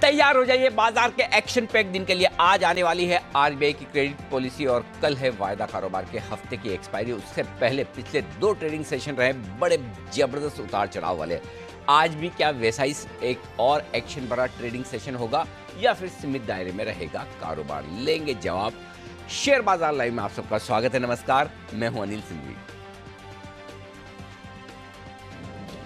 तैयार हो जाइए बाजार के एक्शन पैक दिन के लिए। आज आने वाली है आरबीआई की क्रेडिट पॉलिसी और कल है वायदा कारोबार के हफ्ते की एक्सपायरी। उससे पहले पिछले 2 ट्रेडिंग सेशन रहे बड़े जबरदस्त उतार चढ़ाव वाले। आज भी क्या वैसा ही एक और एक्शन भरा ट्रेडिंग सेशन होगा या फिर सीमित दायरे में रहेगा कारोबार? लेंगे जवाब। शेयर बाजार लाइव में आप सबका स्वागत है। नमस्कार, मैं हूं अनिल सिंघवी।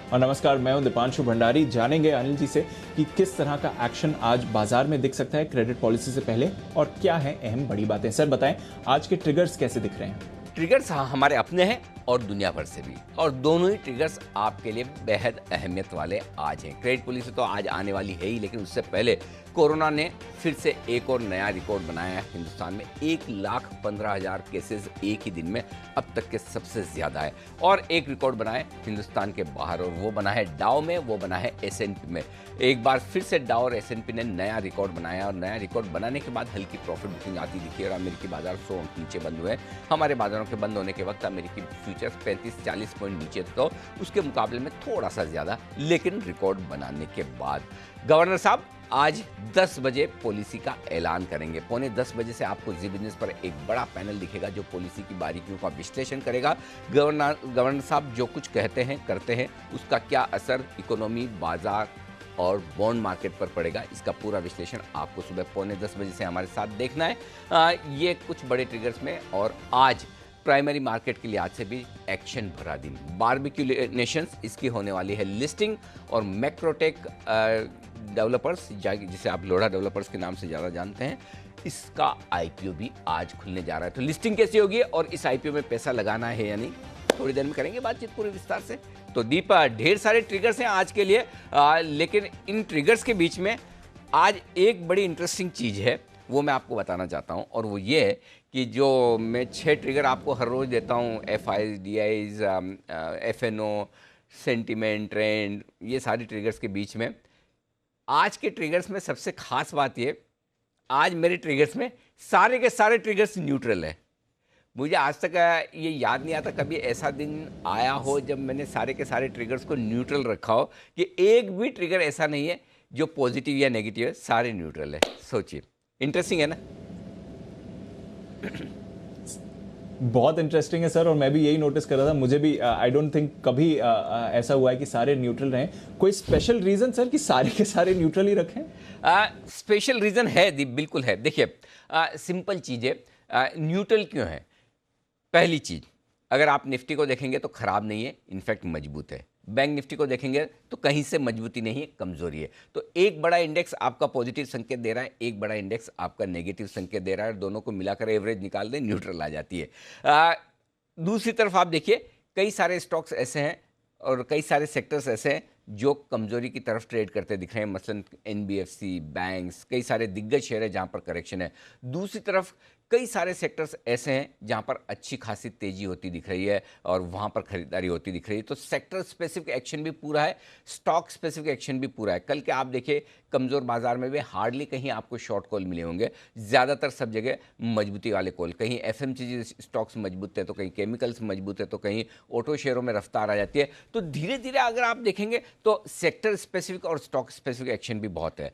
और नमस्कार, मैं हूं दीपांशु भंडारी। जानेंगे अनिल जी से कि किस तरह का एक्शन आज बाजार में दिख सकता है क्रेडिट पॉलिसी से पहले और क्या है अहम बड़ी बातें। सर बताएं, आज के ट्रिगर्स कैसे दिख रहे हैं? ट्रिगर्स हमारे अपने हैं और दुनिया भर से भी, और दोनों ही ट्रिगर्स आपके लिए बेहद अहमियत वाले आज हैं। क्रेडिट पॉलिसी तो आज आने वाली है ही, लेकिन उससे पहले कोरोना ने फिर से एक और नया रिकॉर्ड बनाया है। हिंदुस्तान में 1,15,000 केसेस एक ही दिन में अब तक के सबसे ज्यादा है। और एक रिकॉर्ड बना है हिंदुस्तान के बाहर, और वो बना है डाउ में, वो बना है एसएनपी में। एक बार फिर से डाउ और एसएनपी ने नया रिकॉर्ड बनाया, और नया रिकॉर्ड बनाने के बाद हल्की प्रॉफिट बुकिंग आती दिखी और अमेरिकी बाजार 100 अंक नीचे बंद हुए। हमारे बाजारों के बंद होने के वक्त अमेरिकी फ्यूचर्स 35-40 पॉइंट नीचे तो उसके मुकाबले में थोड़ा सा ज्यादा, लेकिन रिकॉर्ड बनाने के बाद गवर्नर साहब आज 10 बजे पॉलिसी का ऐलान करेंगे। पौने 10 बजे से आपको जी बिजनेस पर एक बड़ा पैनल दिखेगा जो पॉलिसी की बारीकियों का विश्लेषण करेगा। गवर्नर साहब जो कुछ कहते हैं करते हैं, उसका क्या असर इकोनॉमी, बाजार और बॉन्ड मार्केट पर पड़ेगा, इसका पूरा विश्लेषण आपको सुबह पौने 10 बजे से हमारे साथ देखना है। ये कुछ बड़े ट्रिगर्स में, और आज प्राइमरी मार्केट के लिहाज से भी एक्शन भरा दिन। बारबेक्यू नेशंस, इसकी होने वाली है लिस्टिंग, और मैक्रोटेक डेवलपर्स, जिसे आप लोढ़ा डेवलपर्स के नाम से ज़्यादा जानते हैं, इसका आईपीओ भी आज खुलने जा रहा है। तो लिस्टिंग कैसी होगी और इस आईपीओ में पैसा लगाना है या नहीं, थोड़ी देर में करेंगे बातचीत पूरे विस्तार से। तो दीप, ढेर सारे ट्रिगर्स हैं आज के लिए, लेकिन इन ट्रिगर्स के बीच में आज एक बड़ी इंटरेस्टिंग चीज़ है, वो मैं आपको बताना चाहता हूं। और वो ये है कि जो मैं 6 ट्रिगर आपको हर रोज़ देता हूं, FIIs, DIIs, FnO, sentiment, trend, ये सारी ट्रिगर्स के बीच में आज के ट्रिगर्स में सबसे खास बात ये, आज मेरे ट्रिगर्स में सारे के सारे ट्रिगर्स न्यूट्रल है। मुझे आज तक ये याद नहीं आता कभी ऐसा दिन आया हो जब मैंने सारे के सारे ट्रिगर्स को न्यूट्रल रखा हो, कि एक भी ट्रिगर ऐसा नहीं है जो पॉजिटिव या नेगेटिव है, सारे न्यूट्रल है। सोचिए, इंटरेस्टिंग है ना? बहुत इंटरेस्टिंग है सर, और मैं भी यही नोटिस कर रहा था। मुझे भी आई डोंट थिंक कभी ऐसा हुआ है कि सारे न्यूट्रल रहें। कोई स्पेशल रीजन सर कि सारे के सारे न्यूट्रल ही रखें? स्पेशल रीजन है, बिल्कुल है। देखिए, सिंपल चीज़ है। न्यूट्रल क्यों है? पहली चीज़, अगर आप निफ्टी को देखेंगे तो खराब नहीं है, इनफैक्ट मजबूत है। बैंक निफ्टी को देखेंगे तो कहीं से मजबूती नहीं है, कमजोरी है। तो एक बड़ा इंडेक्स आपका पॉजिटिव संकेत दे रहा है, एक बड़ा इंडेक्स आपका नेगेटिव संकेत दे रहा है, और दोनों को मिलाकर एवरेज निकाल दें, न्यूट्रल आ जाती है। दूसरी तरफ आप देखिए, कई सारे स्टॉक्स ऐसे हैं और कई सारे सेक्टर्स ऐसे हैं जो कमजोरी की तरफ ट्रेड करते दिख रहे हैं। मसलन एनबीएफसी, बैंक्स, कई सारे दिग्गज शेयर है जहां पर करेक्शन है। दूसरी तरफ कई सारे सेक्टर्स ऐसे हैं जहां पर अच्छी खासी तेजी होती दिख रही है और वहां पर खरीदारी होती दिख रही है। तो सेक्टर स्पेसिफिक एक्शन भी पूरा है, स्टॉक स्पेसिफिक एक्शन भी पूरा है। कल के आप देखिए कमजोर बाजार में भी हार्डली कहीं आपको शॉर्ट कॉल मिले होंगे, ज़्यादातर सब जगह मजबूती वाले कॉल। कहीं एफएमसीजी स्टॉक्स मजबूत है तो कहीं केमिकल्स मजबूत है तो कहीं ऑटो शेयरों में रफ्तार आ जाती है। तो धीरे धीरे अगर आप देखेंगे तो सेक्टर स्पेसिफिक और स्टॉक स्पेसिफिक एक्शन भी बहुत है।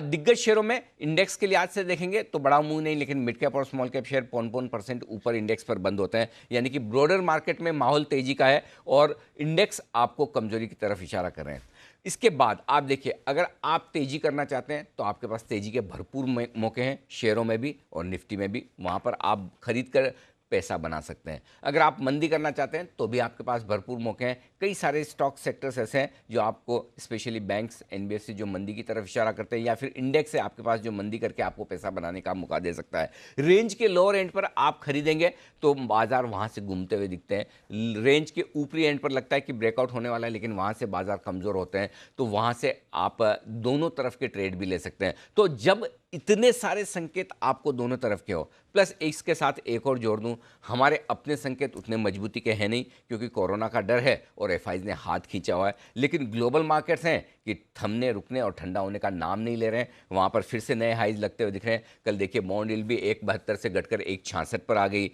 दिग्गज शेयरों में इंडेक्स के लिहाज से देखेंगे तो बड़ा मुंह नहीं, लेकिन मिड कैप और स्मॉल कैप शेयर 55% ऊपर इंडेक्स पर बंद होते हैं, यानी कि ब्रॉडर मार्केट में माहौल तेजी का है और इंडेक्स आपको कमजोरी की तरफ इशारा कर रहे हैं। इसके बाद आप देखिए, अगर आप तेजी करना चाहते हैं तो आपके पास तेजी के भरपूर मौके हैं, शेयरों में भी और निफ्टी में भी। वहां पर आप खरीद कर पैसा बना सकते हैं। अगर आप मंदी करना चाहते हैं तो भी आपके पास भरपूर मौके हैं। कई सारे स्टॉक सेक्टर्स ऐसे हैं जो आपको, स्पेशली बैंक्स, एनबीएफसी, जो मंदी की तरफ इशारा करते हैं, या फिर इंडेक्स है आपके पास जो मंदी करके आपको पैसा बनाने का मौका दे सकता है। रेंज के लोअर एंड पर आप खरीदेंगे तो बाजार वहां से घूमते हुए दिखते हैं। रेंज के ऊपरी एंड पर लगता है कि ब्रेकआउट होने वाला है, लेकिन वहां से बाजार कमजोर होते हैं, तो वहां से आप दोनों तरफ के ट्रेड भी ले सकते हैं। तो जब इतने सारे संकेत आपको दोनों तरफ के हो, प्लस इसके साथ एक और जोड़ दूं, हमारे अपने संकेत उतने मजबूती के हैं नहीं, क्योंकि कोरोना का डर है और एफआईज ने हाथ खींचा हुआ है। लेकिन ग्लोबल मार्केट्स हैं कि थमने, रुकने और ठंडा होने का नाम नहीं ले रहे हैं। वहां पर फिर से नए हाइज लगते हुए दिख रहे हैं। कल देखिए बॉन्ड यील्ड भी 1.72 से घटकर 1.66 पर आ गई।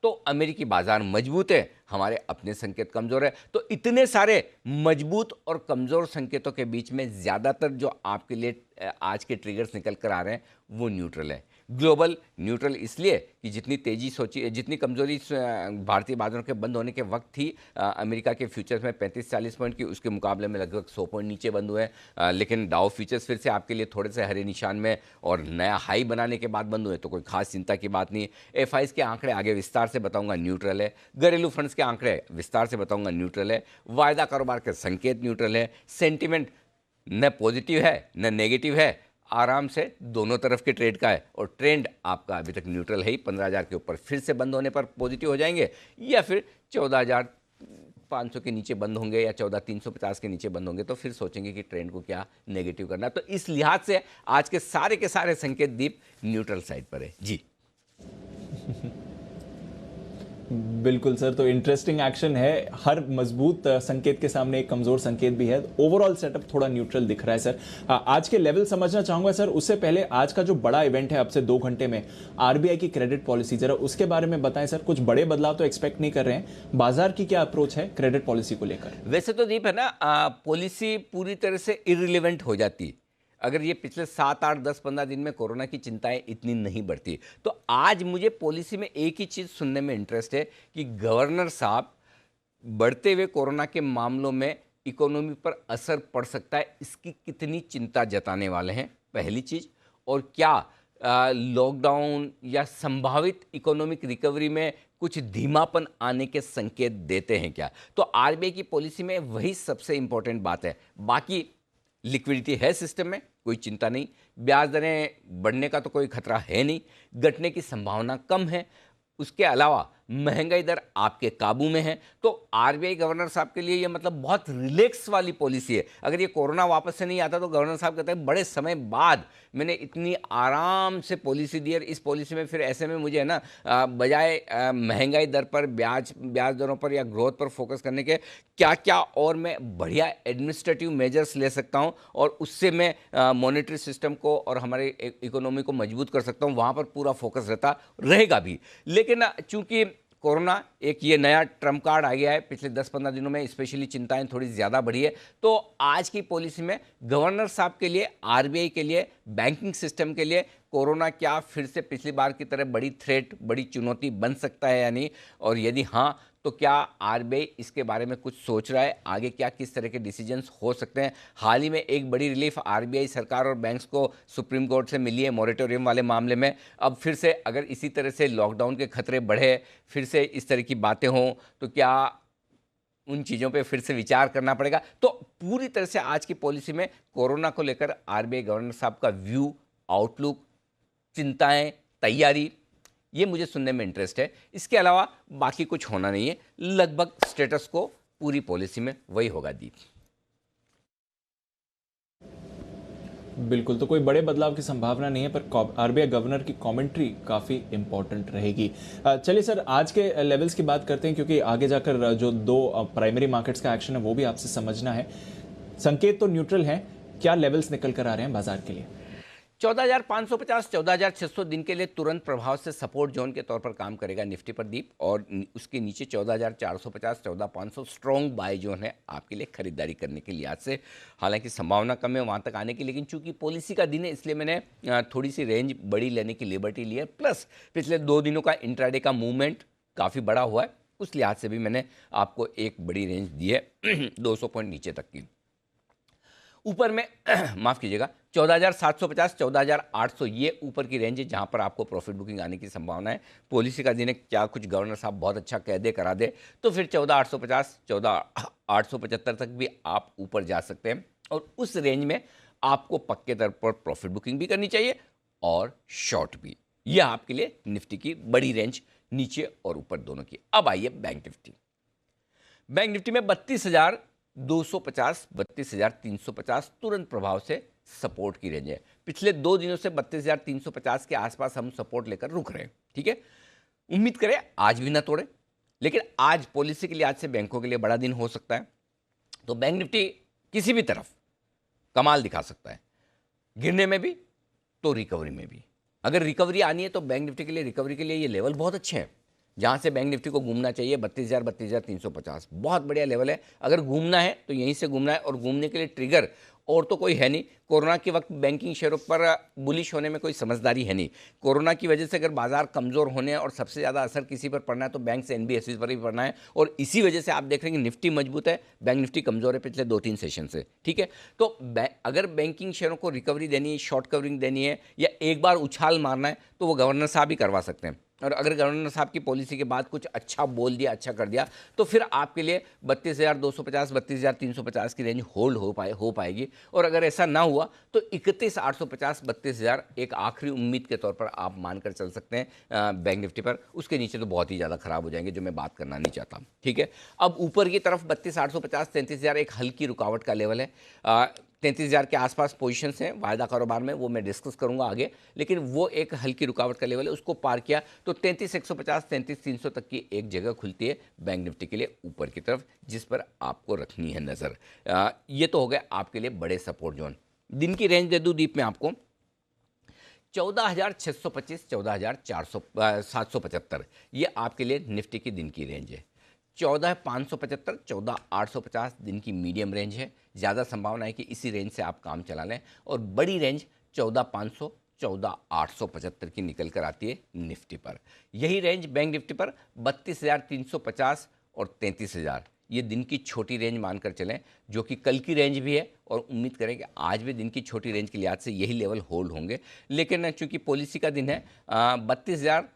तो अमेरिकी बाजार मजबूत है, हमारे अपने संकेत कमज़ोर है। तो इतने सारे मजबूत और कमज़ोर संकेतों के बीच में ज़्यादातर जो आपके लिए आज के ट्रिगर्स निकल कर आ रहे हैं वो न्यूट्रल है। ग्लोबल न्यूट्रल इसलिए कि जितनी तेज़ी सोची, जितनी कमज़ोरी भारतीय बाजारों के बंद होने के वक्त थी, अमेरिका के फ्यूचर्स में 35-40 पॉइंट की, उसके मुकाबले में लगभग 100 पॉइंट नीचे बंद हुए हैं। लेकिन डाउ फ्यूचर्स फिर से आपके लिए थोड़े से हरे निशान में और नया हाई बनाने के बाद बंद हुए, तो कोई खास चिंता की बात नहीं। FIs के आंकड़े आगे विस्तार से बताऊंगा, न्यूट्रल है। घरेलू फंड्स के आंकड़े विस्तार से बताऊंगा, न्यूट्रल है। वायदा कारोबार के संकेत न्यूट्रल है। सेंटिमेंट न पॉजिटिव है न नेगेटिव है, आराम से दोनों तरफ के ट्रेड का है। और ट्रेंड आपका अभी तक न्यूट्रल है ही। 15,000 के ऊपर फिर से बंद होने पर पॉजिटिव हो जाएंगे, या फिर 14,500 के नीचे बंद होंगे या 14,350 के नीचे बंद होंगे, तो फिर सोचेंगे कि ट्रेंड को क्या नेगेटिव करना। तो इस लिहाज से आज के सारे संकेत दीप न्यूट्रल साइड पर है जी। बिल्कुल सर, तो इंटरेस्टिंग एक्शन है। हर मजबूत संकेत के सामने एक कमजोर संकेत भी है। ओवरऑल सेटअप थोड़ा न्यूट्रल दिख रहा है सर। आज के लेवल समझना चाहूंगा सर। उससे पहले आज का जो बड़ा इवेंट है अब से 2 घंटे में, RBI की क्रेडिट पॉलिसी, जरा उसके बारे में बताएं सर। कुछ बड़े बदलाव तो एक्सपेक्ट नहीं कर रहे हैं, बाजार की क्या अप्रोच है क्रेडिट पॉलिसी को लेकर? वैसे तो दीप है ना, पॉलिसी पूरी तरह से इररिलेवेंट हो जाती अगर ये पिछले 7, 8, 10, 15 दिन में कोरोना की चिंताएं इतनी नहीं बढ़ती। तो आज मुझे पॉलिसी में एक ही चीज़ सुनने में इंटरेस्ट है कि गवर्नर साहब बढ़ते हुए कोरोना के मामलों में इकोनॉमी पर असर पड़ सकता है, इसकी कितनी चिंता जताने वाले हैं, पहली चीज़। और क्या लॉकडाउन या संभावित इकोनॉमिक रिकवरी में कुछ धीमापन आने के संकेत देते हैं क्या? तो RBI की पॉलिसी में वही सबसे इंपॉर्टेंट बात है। बाकी लिक्विडिटी है सिस्टम में, कोई चिंता नहीं। ब्याज दरें बढ़ने का तो कोई खतरा है नहीं, घटने की संभावना कम है। उसके अलावा महंगाई दर आपके काबू में है। तो RBI गवर्नर साहब के लिए ये मतलब बहुत रिलैक्स वाली पॉलिसी है। अगर ये कोरोना वापस से नहीं आता तो गवर्नर साहब कहते हैं बड़े समय बाद मैंने इतनी आराम से पॉलिसी दी। और इस पॉलिसी में फिर ऐसे में मुझे है ना, बजाय महंगाई दर पर, ब्याज दरों पर या ग्रोथ पर फोकस करने के, क्या क्या और मैं बढ़िया एडमिनिस्ट्रेटिव मेजर्स ले सकता हूँ और उससे मैं मॉनेटरी सिस्टम को और हमारे इकोनॉमी को मजबूत कर सकता हूँ, वहाँ पर पूरा फोकस रहेगा भी। लेकिन चूंकि कोरोना एक ये नया ट्रम्प कार्ड आ गया है, पिछले 10-15 दिनों में स्पेशली चिंताएं थोड़ी ज़्यादा बढ़ी है। तो आज की पॉलिसी में गवर्नर साहब के लिए, RBI के लिए, बैंकिंग सिस्टम के लिए कोरोना क्या फिर से पिछली बार की तरह बड़ी थ्रेट, बड़ी चुनौती बन सकता है या नहीं, और यदि हाँ तो क्या RBI इसके बारे में कुछ सोच रहा है, आगे क्या किस तरह के डिसीजंस हो सकते हैं। हाल ही में एक बड़ी रिलीफ RBI सरकार और बैंक्स को सुप्रीम कोर्ट से मिली है मॉरेटोरियम वाले मामले में। अब फिर से अगर इसी तरह से लॉकडाउन के खतरे बढ़े, फिर से इस तरह की बातें हों, तो क्या उन चीज़ों पे फिर से विचार करना पड़ेगा। तो पूरी तरह से आज की पॉलिसी में कोरोना को लेकर RBI गवर्नर साहब का व्यू, आउटलुक, चिंताएं, तैयारी, ये मुझे सुनने में इंटरेस्ट है। इसके अलावा बाकी कुछ होना नहीं है, लगभग स्टेटस को पूरी पॉलिसी में वही होगा दीप। बिल्कुल, तो कोई बड़े बदलाव की संभावना नहीं है, पर RBI गवर्नर की कमेंट्री काफ़ी इंपॉर्टेंट रहेगी। चलिए सर, आज के लेवल्स की बात करते हैं, क्योंकि आगे जाकर जो 2 प्राइमरी मार्केट्स का एक्शन है वो भी आपसे समझना है। संकेत तो न्यूट्रल है, क्या लेवल्स निकल कर आ रहे हैं बाजार के लिए? 14,550, 14,600 दिन के लिए तुरंत प्रभाव से सपोर्ट जोन के तौर पर काम करेगा निफ्टी पर दीप। और उसके नीचे 14,450, 14,500 स्ट्रॉन्ग बाय जोन है आपके लिए खरीदारी करने के लिहाज से। हालांकि संभावना कम है वहाँ तक आने की, लेकिन चूंकि पॉलिसी का दिन है इसलिए मैंने थोड़ी सी रेंज बड़ी लेने की लिबर्टी ली है। प्लस पिछले 2 दिनों का इंट्राडे का मूवमेंट काफ़ी बड़ा हुआ है, उस लिहाज से भी मैंने आपको एक बड़ी रेंज दी है 200 पॉइंट नीचे तक की। ऊपर में माफ़ कीजिएगा 14,750, 14,800 ये ऊपर की रेंज है जहाँ पर आपको प्रॉफिट बुकिंग आने की संभावना है। पॉलिसी का दिन है, क्या कुछ गवर्नर साहब बहुत अच्छा कह दे करा दे तो फिर 14,850, 14,875 तक भी आप ऊपर जा सकते हैं। और उस रेंज में आपको पक्के तौर पर प्रॉफिट बुकिंग भी करनी चाहिए और शॉर्ट भी। यह आपके लिए निफ्टी की बड़ी रेंज, नीचे और ऊपर दोनों की। अब आइए बैंक निफ्टी। बैंक निफ्टी में 32,250, 32,350 तुरंत प्रभाव से सपोर्ट की रेंज है। पिछले 2 दिनों से 32,350 के आसपास हम सपोर्ट लेकर रुक रहे हैं, ठीक है। उम्मीद करें आज भी ना तोड़े, लेकिन आज पॉलिसी के लिहाज से बैंकों के लिए बड़ा दिन हो सकता है। तो बैंक निफ्टी किसी भी तरफ कमाल दिखा सकता है, गिरने में भी तो रिकवरी में भी। अगर रिकवरी आनी है तो बैंक निफ्टी के लिए, रिकवरी के लिए ये लेवल बहुत अच्छे हैं। जहाँ से बैंक निफ्टी को घूमना चाहिए 32,000 32,350 बहुत बढ़िया लेवल है। अगर घूमना है तो यहीं से घूमना है, और घूमने के लिए ट्रिगर और तो कोई है नहीं। कोरोना के वक्त बैंकिंग शेयरों पर बुलिश होने में कोई समझदारी है नहीं। कोरोना की वजह से अगर बाजार कमज़ोर होने और सबसे ज़्यादा असर किसी पर पड़ना है तो बैंक से एनबीएफसी पर ही पड़ना है, और इसी वजह से आप देख रहे हैं कि निफ्टी मजबूत है, बैंक निफ्टी कमज़ोर है पिछले 2-3 सेशन से। ठीक है, तो अगर बैंकिंग शेयरों को रिकवरी देनी है, शॉर्ट कवरिंग देनी है, या एक बार उछाल मारना है, तो वो गवर्नर साहब ही करवा सकते हैं। और अगर गवर्नर साहब की पॉलिसी के बाद कुछ अच्छा बोल दिया, अच्छा कर दिया, तो फिर आपके लिए 32,250 32,350 की रेंज होल्ड हो पाएगी। और अगर ऐसा ना हुआ तो 31,850 32,000 एक आखिरी उम्मीद के तौर पर आप मानकर चल सकते हैं बैंक निफ्टी पर। उसके नीचे तो बहुत ही ज़्यादा खराब हो जाएंगे, जो मैं बात करना नहीं चाहता। ठीक है, अब ऊपर की तरफ 32,850 33,000 एक हल्की रुकावट का लेवल है। 33,000 के आसपास पोजीशंस हैं वायदा कारोबार में, वो मैं डिस्कस करूंगा आगे, लेकिन वो एक हल्की रुकावट का लेवल है। उसको पार किया तो 33,150 33,300 तक की एक जगह खुलती है बैंक निफ्टी के लिए ऊपर की तरफ, जिस पर आपको रखनी है नज़र। ये तो हो गए आपके लिए बड़े सपोर्ट जोन। दिन की रेंज दे दूं दीप में आपको 14,625 14,775, ये आपके लिए निफ्टी की दिन की रेंज है। 14,575 14,850 दिन की मीडियम रेंज है। ज़्यादा संभावना है कि इसी रेंज से आप काम चला लें, और बड़ी रेंज 14,500 14,875 की निकल कर आती है निफ्टी पर। यही रेंज बैंक निफ्टी पर 32,350 और 33,000, ये दिन की छोटी रेंज मानकर चलें, जो कि कल की रेंज भी है, और उम्मीद करें कि आज भी दिन की छोटी रेंज के लिहाज से यही लेवल होल्ड होंगे। लेकिन चूंकि पॉलिसी का दिन है, 32,000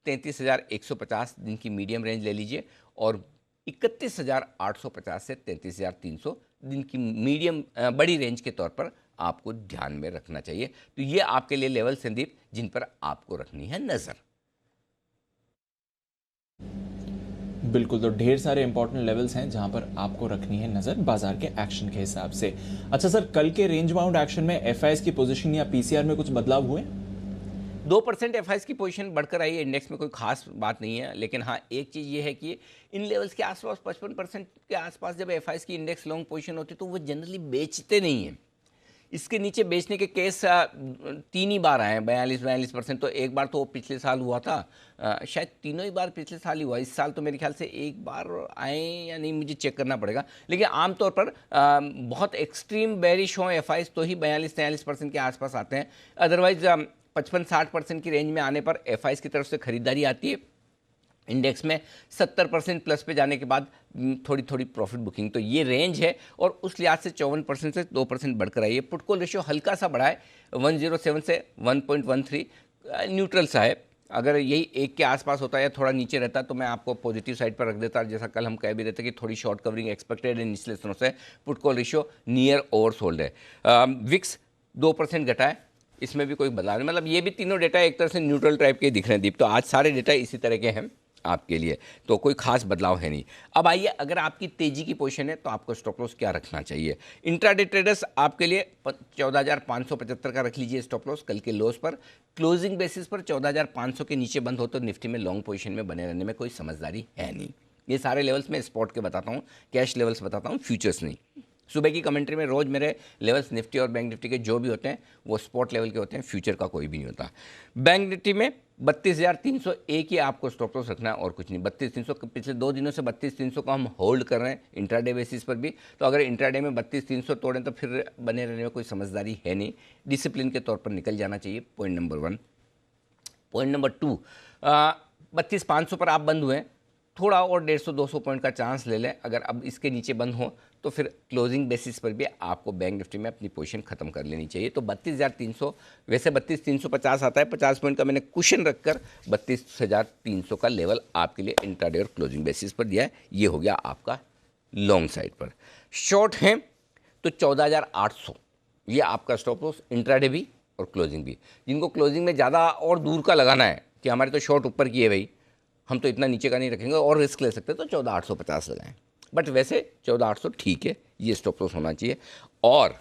33,150 दिन की मीडियम रेंज ले लीजिए, और 31,850 से 33,300 दिन की मीडियम बड़ी रेंज के तौर पर आपको ध्यान में रखना चाहिए। तो ये आपके लिए लेवल संदीप जिन पर आपको रखनी है नजर। बिल्कुल, तो ढेर सारे इंपॉर्टेंट लेवल्स हैं जहां पर आपको रखनी है नजर बाजार के एक्शन के हिसाब से। अच्छा सर, कल के रेंज बाउंड एक्शन में एफआईएस की पोजीशन या पीसीआर में कुछ बदलाव हुए? 2% एफआईएस की पोजीशन बढ़कर आई है, इंडेक्स में कोई खास बात नहीं है। लेकिन हाँ, एक चीज़ ये है कि इन लेवल्स के आसपास 55% के आसपास जब एफआईएस की इंडेक्स लॉन्ग पोजीशन होती है तो वो जनरली बेचते नहीं हैं। इसके नीचे बेचने के केस 3 ही बार आए हैं, 42% तो एक बार तो पिछले साल हुआ था, शायद तीनों ही बार पिछले साल ही हुआ। इस साल तो मेरे ख्याल से एक बार आए या नहीं, मुझे चेक करना पड़ेगा। लेकिन आमतौर पर बहुत एक्सट्रीम बेरिश हो एफआईएस तो ही 42-43% के आसपास आते हैं। अदरवाइज 55-60% की रेंज में आने पर एफआईएस की तरफ से खरीदारी आती है। इंडेक्स में 70% प्लस पे जाने के बाद थोड़ी थोड़ी प्रॉफिट बुकिंग, तो ये रेंज है, और उस लिहाज से 54% से 2% बढ़कर आई है। पुट कॉल रेशियो हल्का सा बढ़ा है, 107 से 1.13, न्यूट्रल सा है। अगर यही 1 के आसपास होता है या थोड़ा नीचे रहता तो मैं आपको पॉजिटिव साइड पर रख देता, जैसा कल हम कह भी रहे थे कि थोड़ी शॉर्ट कवरिंग एक्सपेक्टेड है निचले स्तरों से। Put call ratio near oversold है। विक्स 2% घटा है, इसमें भी कोई बदलाव नहीं। मतलब ये भी तीनों डेटा एक तरह से न्यूट्रल टाइप के दिख रहे हैं दीप। तो आज सारे डेटा इसी तरह के हैं आपके लिए, तो कोई खास बदलाव है नहीं। अब आइए, अगर आपकी तेजी की पोजीशन है तो आपको स्टॉप लॉस क्या रखना चाहिए। इंट्राडे ट्रेडर्स आपके लिए 14,575 का रख लीजिए स्टॉप लॉस कल के लोस पर। क्लोजिंग बेसिस पर 14,500 के नीचे बंद हो तो निफ्टी में लॉन्ग पोजीशन में बने रहने में कोई समझदारी है नहीं। ये सारे लेवल्स मैं स्पॉट के बताता हूँ, कैश लेवल्स बताता हूँ, फ्यूचर्स नहीं। सुबह की कमेंट्री में रोज़ मेरे लेवल्स निफ्टी और बैंक निफ्टी के जो भी होते हैं वो स्पॉट लेवल के होते हैं, फ्यूचर का कोई भी नहीं होता। बैंक निफ्टी में 32,301 ही आपको स्टॉप लॉस रखना है और कुछ नहीं। 32,300 पिछले 2 दिनों से 32,300 को हम होल्ड कर रहे हैं इंट्राडे बेसिस पर भी। तो अगर इंट्राडे में 32,300 तोड़ें तो फिर बने रहने में कोई समझदारी है नहीं, डिसिप्लिन के तौर पर निकल जाना चाहिए। Point number 1। पॉइंट नंबर 2, 32,500 पर आप बंद हुए हैं, थोड़ा और 150-200 पॉइंट का चांस ले लें। अगर अब इसके नीचे बंद हो तो फिर क्लोजिंग बेसिस पर भी आपको बैंक निफ्टी में अपनी पोजीशन खत्म कर लेनी चाहिए। तो 32,300, वैसे 32,350 आता है, 50 पॉइंट का मैंने कुशन रखकर 32,300 का लेवल आपके लिए इंट्राडे और क्लोजिंग बेसिस पर दिया है। ये हो गया आपका लॉन्ग साइड पर। शॉर्ट है तो 14,800 ये आपका स्टॉप लॉस, इंट्राडे भी और क्लोजिंग भी। जिनको क्लोजिंग में ज़्यादा और दूर का लगाना है कि हमारे तो शॉर्ट ऊपर की है भाई, हम तो इतना नीचे का नहीं रखेंगे और रिस्क ले सकते, तो 14,850 लगाएं। बट वैसे 14,800 ठीक है, ये स्टॉप लॉस होना चाहिए। और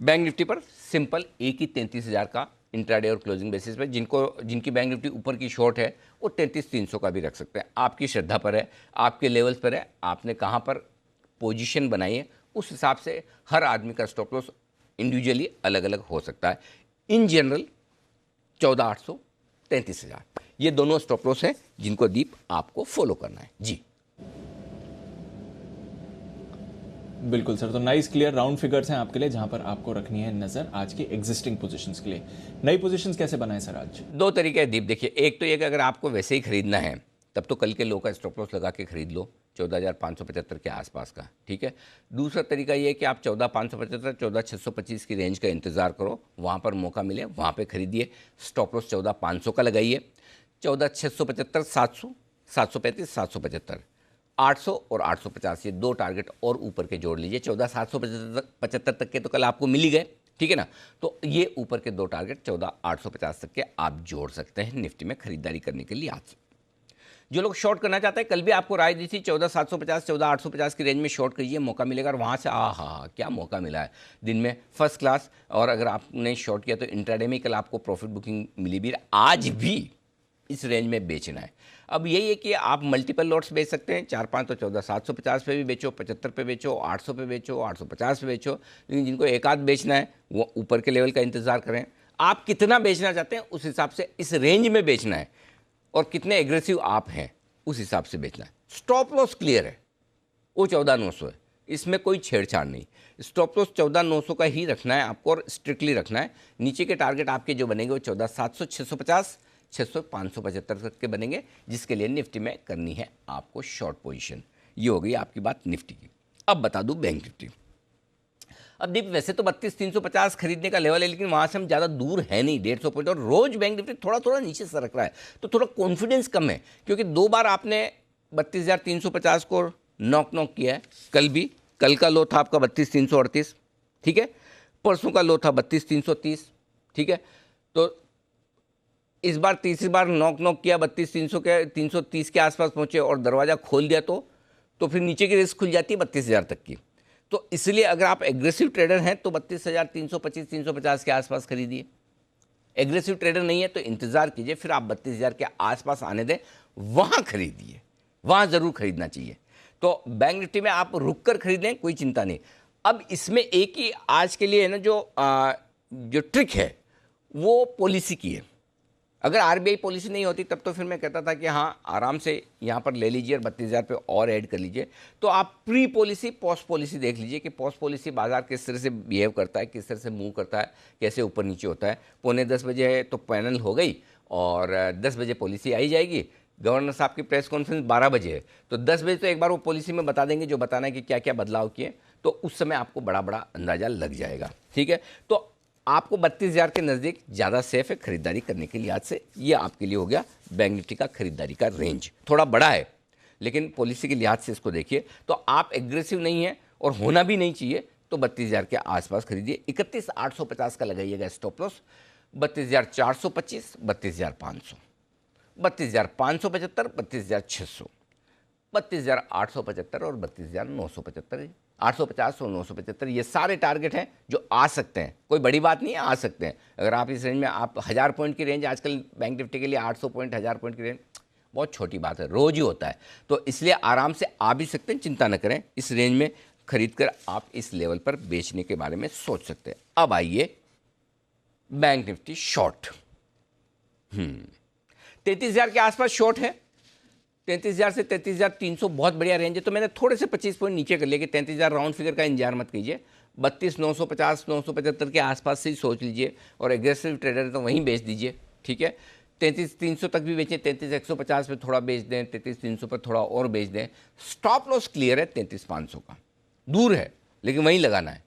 बैंक निफ्टी पर सिंपल एक ही 33,000 का इंट्राडे और क्लोजिंग बेसिस पर। जिनकी बैंक निफ्टी ऊपर की शॉर्ट है वो 33,300 का भी रख सकते हैं। आपकी श्रद्धा पर है, आपके लेवल्स पर है, आपने कहाँ पर पोजीशन बनाई है, उस हिसाब से हर आदमी का स्टॉप लॉस इंडिविजुअली अलग अलग हो सकता है। इन जनरल 14,800 33,000 ये दोनों स्टॉप लॉस हैं जिनको दीप आपको फॉलो करना है जी। बिल्कुल सर, तो नाइस क्लियर राउंड फिगर्स हैं आपके लिए जहां पर आपको रखनी है नजर आज की एग्जिस्टिंग पोजीशंस के लिए। नई पोजीशंस कैसे बनाएं सर आज? दो तरीके हैं दीप, देखिए एक तो ये कि अगर आपको वैसे ही खरीदना है तब तो कल के लो का स्टॉप लॉस लगा के खरीद लो 14,575 के आसपास का, ठीक है। दूसरा तरीका ये है कि आप 14,575 14,625 की रेंज का इंतजार करो, वहाँ पर मौका मिले वहाँ पे खरीदिए, स्टॉप लॉस 14,500 का लगाइए, 14,675 700 735 775 800 और 850 ये दो टारगेट और ऊपर के जोड़ लीजिए। 14,775 तक के तो कल आपको मिल ही गए, ठीक है ना। तो ये ऊपर के दो टारगेट 14,850 तक के आप जोड़ सकते हैं निफ्टी में खरीदारी करने के लिए आज से। जो लोग शॉर्ट करना चाहते हैं, कल भी आपको राय दी थी 14,750 14,850 की रेंज में शॉर्ट कीजिए, मौका मिलेगा। और वहाँ से क्या मौका मिला है दिन में, फर्स्ट क्लास। और अगर आपने शॉर्ट किया तो इंट्राडे में कल आपको प्रॉफिट बुकिंग मिली भी, आज भी इस रेंज में बेचना है। अब यही है कि आप मल्टीपल लॉट्स बेच सकते हैं, 4-5 तो 14,750 पे भी बेचो, 75 पे बेचो, 800 पे बेचो, 850 पे बेचो। लेकिन जिनको एक आध बेचना है वो ऊपर के लेवल का इंतजार करें। आप कितना बेचना चाहते हैं उस हिसाब से इस रेंज में बेचना है, और कितने एग्रेसिव आप हैं उस हिसाब से बेचना है। स्टॉप लॉस क्लियर है, वो 14,900 है, इसमें कोई छेड़छाड़ नहीं। स्टॉप लॉस 14,900 का ही रखना है आपको और स्ट्रिक्टली रखना है। नीचे के टारगेट आपके जो बनेंगे वो 14,700 650 600 575 तक के बनेंगे, जिसके लिए निफ्टी में करनी है आपको शॉर्ट पोजीशन। ये हो गई आपकी बात निफ्टी की। अब बता दूं बैंक निफ्टी। अब दीप वैसे तो 32,350 खरीदने का लेवल है, लेकिन वहाँ से हम ज़्यादा दूर है नहीं, 150 पॉइंट, और रोज बैंक निफ्टी थोड़ा थोड़ा नीचे सरक रहा है, तो थोड़ा कॉन्फिडेंस कम है। क्योंकि दो बार आपने 32,350 को नॉक किया है। कल का लो था आपका 32,338, ठीक है। परसों का लो था 32,330, ठीक है। तो इस बार तीसरी बार नॉक किया, 32,300 के 330 के आसपास पहुँचे और दरवाज़ा खोल दिया, तो फिर नीचे की रिस्क खुल जाती है 32,000 तक की। तो इसलिए अगर आप एग्रेसिव ट्रेडर हैं तो 32,325 350 के आसपास खरीदिए। एग्रेसिव ट्रेडर नहीं है तो इंतजार कीजिए, फिर आप 32,000 के आसपास आने दें, वहां खरीदिए, वहां जरूर खरीदना चाहिए। तो बैंक निफ्टी में आप रुक कर खरीदें, कोई चिंता नहीं। अब इसमें एक ही आज के लिए है ना, जो ट्रिक है वो पॉलिसी की है। अगर आरबीआई पॉलिसी नहीं होती तब तो फिर मैं कहता था कि हाँ आराम से यहाँ पर ले लीजिए और 32,000 पे और ऐड कर लीजिए। तो आप प्री पॉलिसी पोस्ट पॉलिसी देख लीजिए कि पोस्ट पॉलिसी बाजार किस तरह से बिहेव करता है, किस तरह से मूव करता है, कैसे ऊपर नीचे होता है। 9:45 बजे है तो पैनल हो गई और 10 बजे पॉलिसी आई जाएगी। गवर्नर साहब की प्रेस कॉन्फ्रेंस 12 बजे है, तो 10 बजे तो एक बार वो पॉलिसी में बता देंगे जो बताना है कि क्या क्या बदलाव किए, तो उस समय आपको बड़ा बड़ा अंदाजा लग जाएगा, ठीक है। तो आपको 32,000 के नज़दीक ज़्यादा सेफ है खरीदारी करने के लिहाज से। ये आपके लिए हो गया बैंक निफ्टी का खरीदारी का रेंज। थोड़ा बड़ा है लेकिन पॉलिसी के लिहाज से इसको देखिए। तो आप एग्रेसिव नहीं है और होना भी नहीं चाहिए, तो 32,000 के आसपास खरीदिए। 31,850 का लगाइएगा स्टॉप लॉस, 32,425 32,500 32,575 32,600 32,875 और 32,975 850 और 975 ये सारे टारगेट हैं जो आ सकते हैं। कोई बड़ी बात नहीं है, आ सकते हैं। अगर आप इस रेंज में, आप 1000 पॉइंट की रेंज आजकल बैंक निफ्टी के लिए 800 पॉइंट 1000 पॉइंट की रेंज बहुत छोटी बात है, रोज ही होता है। तो इसलिए आराम से आ भी सकते हैं, चिंता न करें। इस रेंज में खरीद कर आप इस लेवल पर बेचने के बारे में सोच सकते हैं। अब आइए बैंक निफ्टी शॉर्ट। 33,000 के आसपास शॉर्ट है। 33,000 से 33,300 बहुत बढ़िया रेंज है। तो मैंने थोड़े से 25 पॉइंट नीचे कर लिया कि 33,000 राउंड फिगर का इंतजार मत कीजिए। 32,950 975 के आसपास से ही सोच लीजिए, और एग्रेसिव ट्रेडर है तो वहीं बेच दीजिए, ठीक है। 33,300 तक भी बेचें, 33,150 पे थोड़ा बेच दें, 33,300 पर थोड़ा और बेच दें। स्टॉप लॉस क्लियर है 33,500 का, दूर है लेकिन वहीं लगाना है।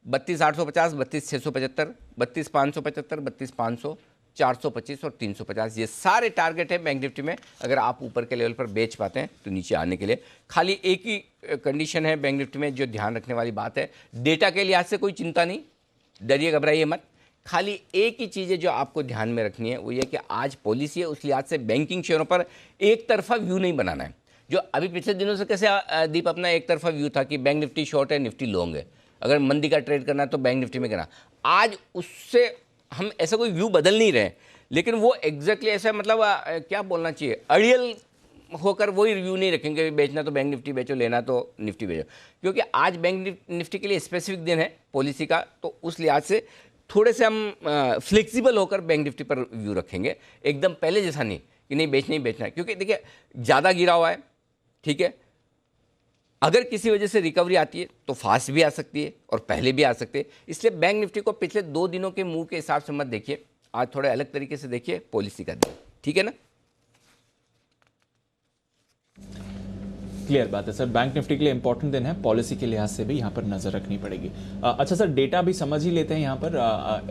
32,850 32,675 32,575 32,500 425 और 350 ये सारे टारगेट है बैंक निफ्टी में। अगर आप ऊपर के लेवल पर बेच पाते हैं तो नीचे आने के लिए खाली एक ही कंडीशन है बैंक निफ्टी में जो ध्यान रखने वाली बात है। डेटा के लिहाज से कोई चिंता नहीं, डरिए घबराइए मत। खाली एक ही चीज़ है जो आपको ध्यान में रखनी है, वो ये कि आज पॉलिसी है, उस लिहाज से बैंकिंग शेयरों पर एक तरफा व्यू नहीं बनाना है। जो अभी पिछले दिनों से कैसे दीप अपना एक तरफा व्यू था कि बैंक निफ्टी शॉर्ट है, निफ्टी लॉन्ग है, अगर मंदी का ट्रेड करना है तो बैंक निफ्टी में करना। आज उससे हम ऐसा कोई व्यू बदल नहीं रहे, लेकिन वो एग्जैक्टली ऐसा मतलब क्या बोलना चाहिए, अड़ियल होकर वही रिव्यू नहीं रखेंगे। बेचना तो बैंक निफ्टी बेचो, लेना तो निफ्टी बेचो, क्योंकि आज बैंक निफ्टी के लिए स्पेसिफिक दिन है पॉलिसी का। तो उस लिहाज से थोड़े से हम फ्लेक्सिबल होकर बैंक निफ्टी पर व्यू रखेंगे, एकदम पहले जैसा नहीं कि नहीं बेचना है, क्योंकि देखिए ज़्यादा गिरा हुआ है, ठीक है। अगर किसी वजह से रिकवरी आती है तो फास्ट भी आ सकती है और पहले भी आ सकती है। इसलिए बैंक निफ्टी को पिछले 2 दिनों के मूव के हिसाब से मत देखिए, आज थोड़े अलग तरीके से देखिए, पॉलिसी का दिन, ठीक है ना। क्लियर बात है सर, बैंक निफ्टी के लिए इंपॉर्टेंट दिन है, पॉलिसी के लिहाज से भी यहाँ पर नजर रखनी पड़ेगी। अच्छा सर, डेटा भी समझ ही लेते हैं यहाँ पर।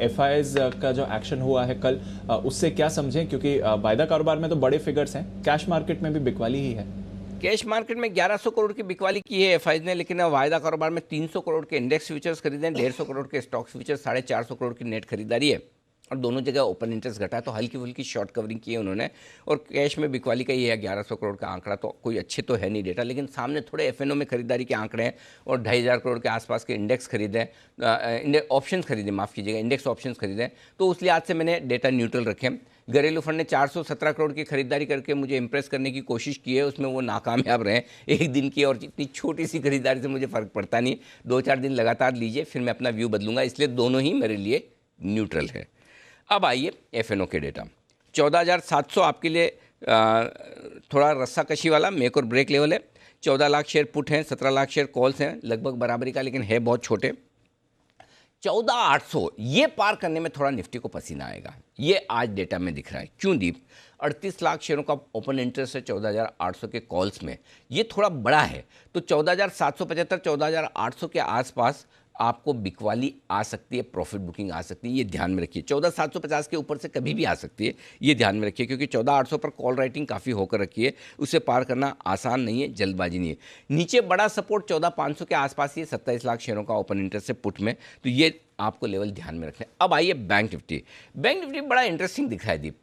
एफआईआईज का जो एक्शन हुआ है कल, उससे क्या समझें, क्योंकि वायदा कारोबार में तो बड़े फिगर्स हैं, कैश मार्केट में भी बिकवाली ही है। कैश मार्केट में 1100 करोड़ की बिकवाली की है एफआईज ने, लेकिन वायदा कारोबार में 300 करोड़ के इंडेक्स फ्यूचर्स खरीदे हैं, 150 करोड़ के स्टॉक्स फ्यूचर्स, 450 करोड़ की नेट खरीदारी है और दोनों जगह ओपन इंटरेस्ट घटा है, तो हल्की फुल्की शॉर्ट कवरिंग की है उन्होंने। और कैश में बिकवाली का ये है 1100 करोड़ का आंकड़ा, तो कोई अच्छे तो है नहीं डेटा, लेकिन सामने थोड़े एफएनओ में खरीदारी के आंकड़े हैं और 2500 करोड़ के आसपास के इंडेक्स खरीदे, ऑप्शन खरीदे, माफ़ कीजिएगा, इंडेक्स ऑप्शन खरीदे, तो उस लिहाज से मैंने डेटा न्यूट्रल रखे। घरेलू फंड ने 417 करोड़ की खरीदारी करके मुझे इंप्रेस करने की कोशिश की है, उसमें वो नाकामयाब रहे एक दिन की, और इतनी छोटी सी खरीदारी से मुझे फ़र्क पड़ता नहीं, 2-4 दिन लगातार लीजिए, फिर मैं अपना व्यू बदलूंगा, इसलिए दोनों ही मेरे लिए न्यूट्रल है। अब आइए एफएनओ के डेटा, 14,700 आपके लिए थोड़ा रस्साकशी वाला मेक और ब्रेक लेवल है। 14 लाख शेयर पुट हैं, 17 लाख शेयर कॉल्स हैं, लगभग बराबरी का, लेकिन है बहुत छोटे। 14,800 ये पार करने में थोड़ा निफ्टी को पसीना आएगा, ये आज डेटा में दिख रहा है। क्यों दीप? 38 लाख शेयरों का ओपन इंटरेस्ट है 14,800 के कॉल्स में, ये थोड़ा बड़ा है, तो 14,775 14,800 के आसपास आपको बिकवाली आ सकती है, प्रॉफिट बुकिंग आ सकती है, ये ध्यान में रखिए। 14,750 के ऊपर से कभी भी आ सकती है, ये ध्यान में रखिए, क्योंकि 14,800 पर कॉल राइटिंग काफ़ी होकर रखी है, उसे पार करना आसान नहीं है, जल्दबाजी नहीं है। नीचे बड़ा सपोर्ट 14,500 के आसपास, ये 27 लाख शेयरों का ओपन इंटरेस्ट है पुट में, तो ये आपको लेवल ध्यान में रखना है। अब आइए बैंक निफ्टी। बैंक निफ्टी बड़ा इंटरेस्टिंग दिख रहा है दीप।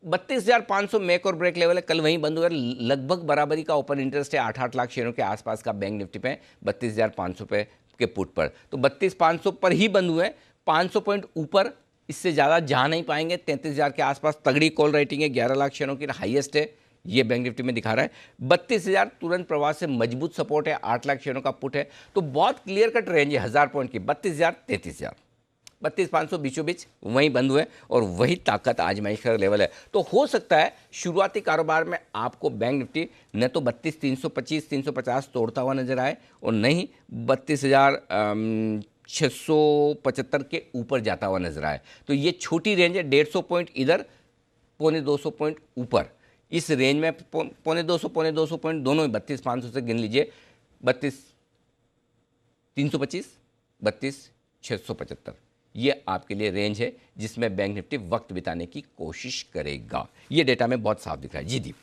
32,500 मेक और ब्रेक लेवल है, कल वहीं बंद हुआ, लगभग बराबरी का ओपन इंटरेस्ट है, 8-8 लाख शेयरों के आसपास का बैंक निफ्टी पे, 32,500 पे के पुट पर, तो 32,500 पर ही बंद हुए, 500 पॉइंट ऊपर इससे ज़्यादा जा नहीं पाएंगे। 33,000 के आसपास तगड़ी कॉल राइटिंग है, 11 लाख शेयरों की हाईएस्ट है, ये बैंक निफ्टी में दिखा रहा है। 32,000 तुरंत प्रवाह से मजबूत सपोर्ट है, 8 लाख शेयरों का पुट है, तो बहुत क्लियर कट रेंज है 1000 पॉइंट की, 32,000 33,000, 32,500 बीचों बीच वहीं बंद हुए और वही ताकत आजमाइश का लेवल है। तो हो सकता है शुरुआती कारोबार में आपको बैंक निफ्टी न तो 32,325 350 तोड़ता हुआ नजर आए और नहीं 32,675 के ऊपर जाता हुआ नजर आए। तो ये छोटी रेंज है, 150 पॉइंट इधर, 250 पॉइंट ऊपर, इस रेंज में 250 पॉइंट दोनों ही 32,500 से गिन लीजिए, 32,325 32,675, ये आपके लिए रेंज है जिसमें बैंक निफ्टी वक्त बिताने की कोशिश करेगा। ये डेटा में बहुत साफ दिख रहा है। जी दीप।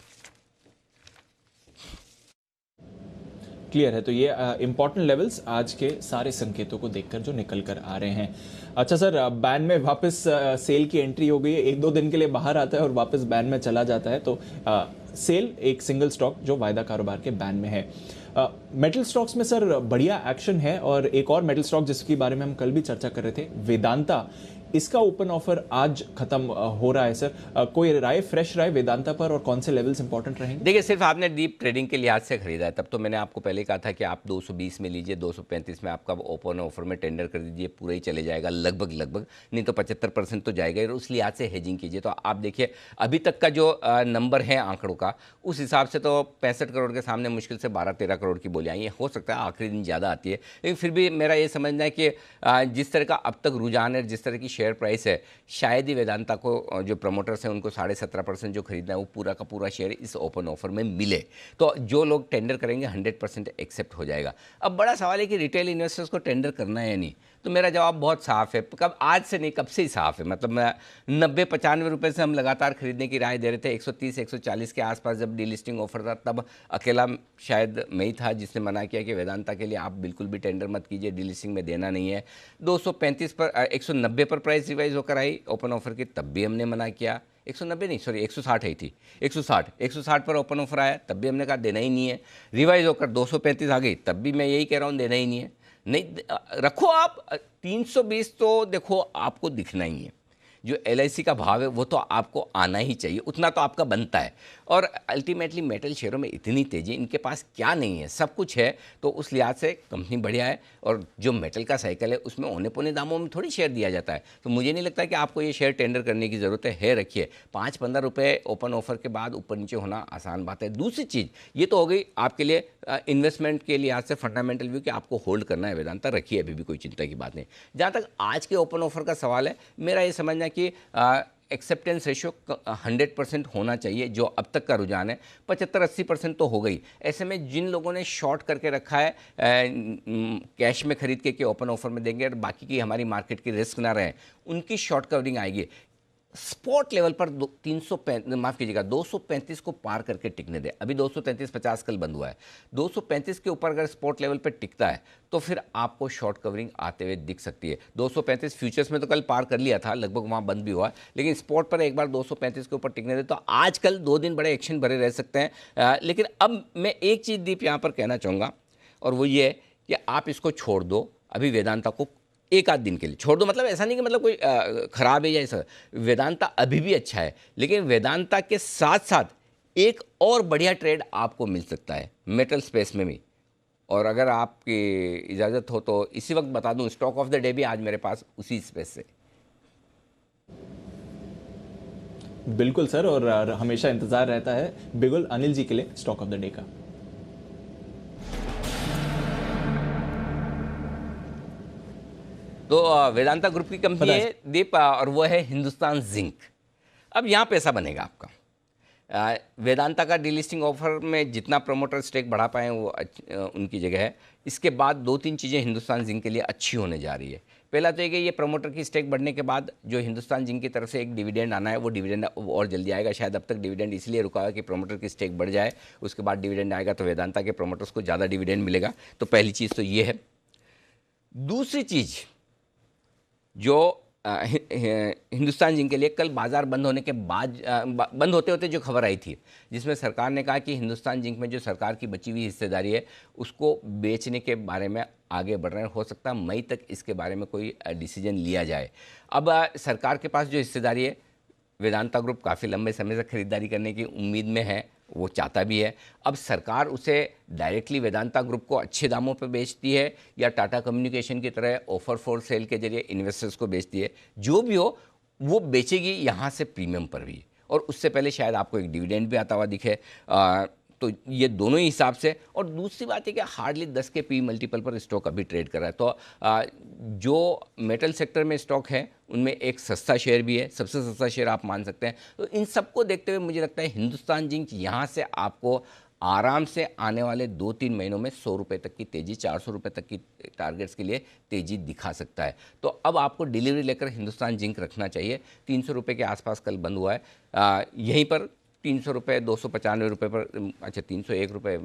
क्लियर है, तो ये इंपॉर्टेंट लेवल्स आज के सारे संकेतों को देखकर जो निकल कर आ रहे हैं। अच्छा सर, बैन में वापस सेल की एंट्री हो गई है, 1-2 दिन के लिए बाहर आता है और वापस बैन में चला जाता है, तो सेल एक सिंगल स्टॉक जो वायदा कारोबार के बैन में है। मेटल स्टॉक्स में सर बढ़िया एक्शन है, और एक और मेटल स्टॉक जिसके बारे में हम कल भी चर्चा कर रहे थे, वेदांता, इसका ओपन ऑफर आज खत्म हो रहा है सर, कोई राय, फ्रेश राय वेदांता पर, और कौन से लेवल्स इंपॉर्टेंट रहेंगे? देखिए, सिर्फ आपने डीप ट्रेडिंग के लिहाज से खरीदा है, तब तो मैंने आपको पहले कहा था कि आप 220 में लीजिए, 235 में आपका ओपन ऑफर में टेंडर कर दीजिए, पूरा ही चले जाएगा लगभग, नहीं तो 75% तो जाएगा, और उस लिहाज से हेजिंग कीजिए। तो आप देखिए अभी तक का जो नंबर है आंकड़ों का, उस हिसाब से तो 65 करोड़ के सामने मुश्किल से 12-13 करोड़ की बोली आई है। हो सकता है आखिरी दिन ज़्यादा आती है, लेकिन फिर भी मेरा ये समझना है कि जिस तरह का अब तक रुझान है, जिस तरह की शेयर प्राइस है, शायद ही वेदांता को, जो प्रमोटर्स हैं उनको 17.5% जो खरीदना है वो पूरा का पूरा शेयर इस ओपन ऑफर में मिले, तो जो लोग टेंडर करेंगे 100% एक्सेप्ट हो जाएगा। अब बड़ा सवाल है कि रिटेल इन्वेस्टर्स को टेंडर करना है या नहीं, तो मेरा जवाब बहुत साफ है, कब आज से नहीं, कब से ही साफ है। मतलब 90-95 रुपये से हम लगातार खरीदने की राय दे रहे थे, 130-140 के आसपास जब डीलिस्टिंग ऑफर था, तब अकेला शायद मैं ही था जिसने मना किया कि वेदांता के लिए आप बिल्कुल भी टेंडर मत कीजिए, डीलिस्टिंग में देना नहीं है। 235 पर 190 पर प्राइस रिवाइज होकर आई ओपन ऑफर की, तब भी हमने मना किया। 190 नहीं, सॉरी 160 ही थी, 160 पर ओपन ऑफर आया, तब भी हमने कहा देना ही नहीं है। रिवाइज होकर 235 आ गई, तब भी मैं यही कह रहा हूँ देना ही नहीं है। नहीं रखो आप, 320 तो देखो आपको दिखना ही है, जो LIC का भाव है वो तो आपको आना ही चाहिए, उतना तो आपका बनता है। और अल्टीमेटली मेटल शेयरों में इतनी तेज़ी, इनके पास क्या नहीं है, सब कुछ है, तो उस लिहाज से कंपनी बढ़िया है। और जो मेटल का साइकिल है उसमें औने पौने दामों में थोड़ी शेयर दिया जाता है, तो मुझे नहीं लगता कि आपको ये शेयर टेंडर करने की ज़रूरत है। रखिए, 5-15 रुपये ओपन ऑफर के बाद ऊपर नीचे होना आसान बात है। दूसरी चीज़ ये तो हो गई आपके लिए इन्वेस्टमेंट के लिहाज से फंडामेंटल व्यू कि आपको होल्ड करना है वेदांता, रखिए, अभी भी कोई चिंता की बात नहीं। जहाँ तक आज के ओपन ऑफर का सवाल है, मेरा ये समझना है कि एक्सेप्टेंस रेशियो 100% होना चाहिए। जो अब तक का रुझान है 75-80% तो हो गई। ऐसे में जिन लोगों ने शॉर्ट करके रखा है कैश में खरीद के ओपन ऑफर में देंगे और बाकी की हमारी मार्केट की रिस्क ना रहे, उनकी शॉर्ट कवरिंग आएगी। स्पॉट लेवल पर 235 को पार करके टिकने दे। अभी 233.50 कल बंद हुआ है। 235 के ऊपर अगर स्पॉट लेवल पर टिकता है तो फिर आपको शॉर्ट कवरिंग आते हुए दिख सकती है। 235 फ्यूचर्स में तो कल पार कर लिया था, लगभग वहाँ बंद भी हुआ है, लेकिन स्पॉट पर एक बार 235 के ऊपर टिकने दे तो आज कल 2 दिन बड़े एक्शन भरे रह सकते हैं। लेकिन अब मैं एक चीज़ दीप यहाँ पर कहना चाहूँगा, और वो ये है कि आप इसको छोड़ दो अभी वेदांता को, एक आध दिन के लिए छोड़ दो। मतलब ऐसा नहीं कि मतलब कोई खराब है या ऐसा, वेदांता अभी भी अच्छा है, लेकिन वेदांता के साथ साथ एक और बढ़िया ट्रेड आपको मिल सकता है मेटल स्पेस में भी। और अगर आपकी इजाज़त हो तो इसी वक्त बता दूं, स्टॉक ऑफ द डे भी आज मेरे पास उसी स्पेस से। बिल्कुल सर, और हमेशा इंतजार रहता है बिगुल अनिल जी के लिए स्टॉक ऑफ द डे का। तो वेदांता ग्रुप की कंपनी है दीप, और वो है हिंदुस्तान जिंक। अब यहाँ पैसा बनेगा आपका। वेदांता का डीलिस्टिंग ऑफर में जितना प्रोमोटर स्टेक बढ़ा पाए वो उनकी जगह है। इसके बाद 2-3 चीज़ें हिंदुस्तान जिंक के लिए अच्छी होने जा रही है। पहला तो ये कि ये प्रोमोटर की स्टेक बढ़ने के बाद जो हिंदुस्तान जिंक की तरफ से एक डिविडेंड आना है, वो डिविडेंड और जल्दी आएगा। शायद अब तक डिविडेंड इसलिए रुका है कि प्रोमोटर की स्टेक बढ़ जाए, उसके बाद डिविडेंड आएगा तो वेदांता के प्रोमोटर्स को ज़्यादा डिविडेंड मिलेगा। तो पहली चीज़ तो ये है। दूसरी चीज़ जो हिंदुस्तान जिंक के लिए कल बाजार बंद होने के बाद बंद होते होते जो खबर आई थी, जिसमें सरकार ने कहा कि हिंदुस्तान जिंक में जो सरकार की बची हुई हिस्सेदारी है उसको बेचने के बारे में आगे बढ़ रहे हैं। हो सकता है मई तक इसके बारे में कोई डिसीजन लिया जाए। अब सरकार के पास जो हिस्सेदारी है, वेदांता ग्रुप काफ़ी लंबे समय से खरीदारी करने की उम्मीद में है, वो चाहता भी है। अब सरकार उसे डायरेक्टली वेदांता ग्रुप को अच्छे दामों पर बेचती है या टाटा कम्युनिकेशन की तरह ऑफर फॉर सेल के जरिए इन्वेस्टर्स को बेचती है, जो भी हो वो बेचेगी यहाँ से प्रीमियम पर भी, और उससे पहले शायद आपको एक डिविडेंड भी आता हुआ दिखे। तो ये दोनों ही हिसाब से। और दूसरी बात है कि हार्डली 10 के पी मल्टीपल पर स्टॉक अभी ट्रेड कर रहा है। तो जो मेटल सेक्टर में स्टॉक है उनमें एक सस्ता शेयर भी है, सबसे सस्ता शेयर आप मान सकते हैं। तो इन सबको देखते हुए मुझे लगता है हिंदुस्तान जिंक यहाँ से आपको आराम से आने वाले 2-3 महीनों में 100 रुपये तक की तेज़ी, 400 रुपये तक की टारगेट्स के लिए तेज़ी दिखा सकता है। तो अब आपको डिलीवरी लेकर हिंदुस्तान जिंक रखना चाहिए। 300 रुपये के आसपास कल बंद हुआ है। यहीं पर 300 रुपये, 295 रुपये पर, अच्छा 301 रुपये,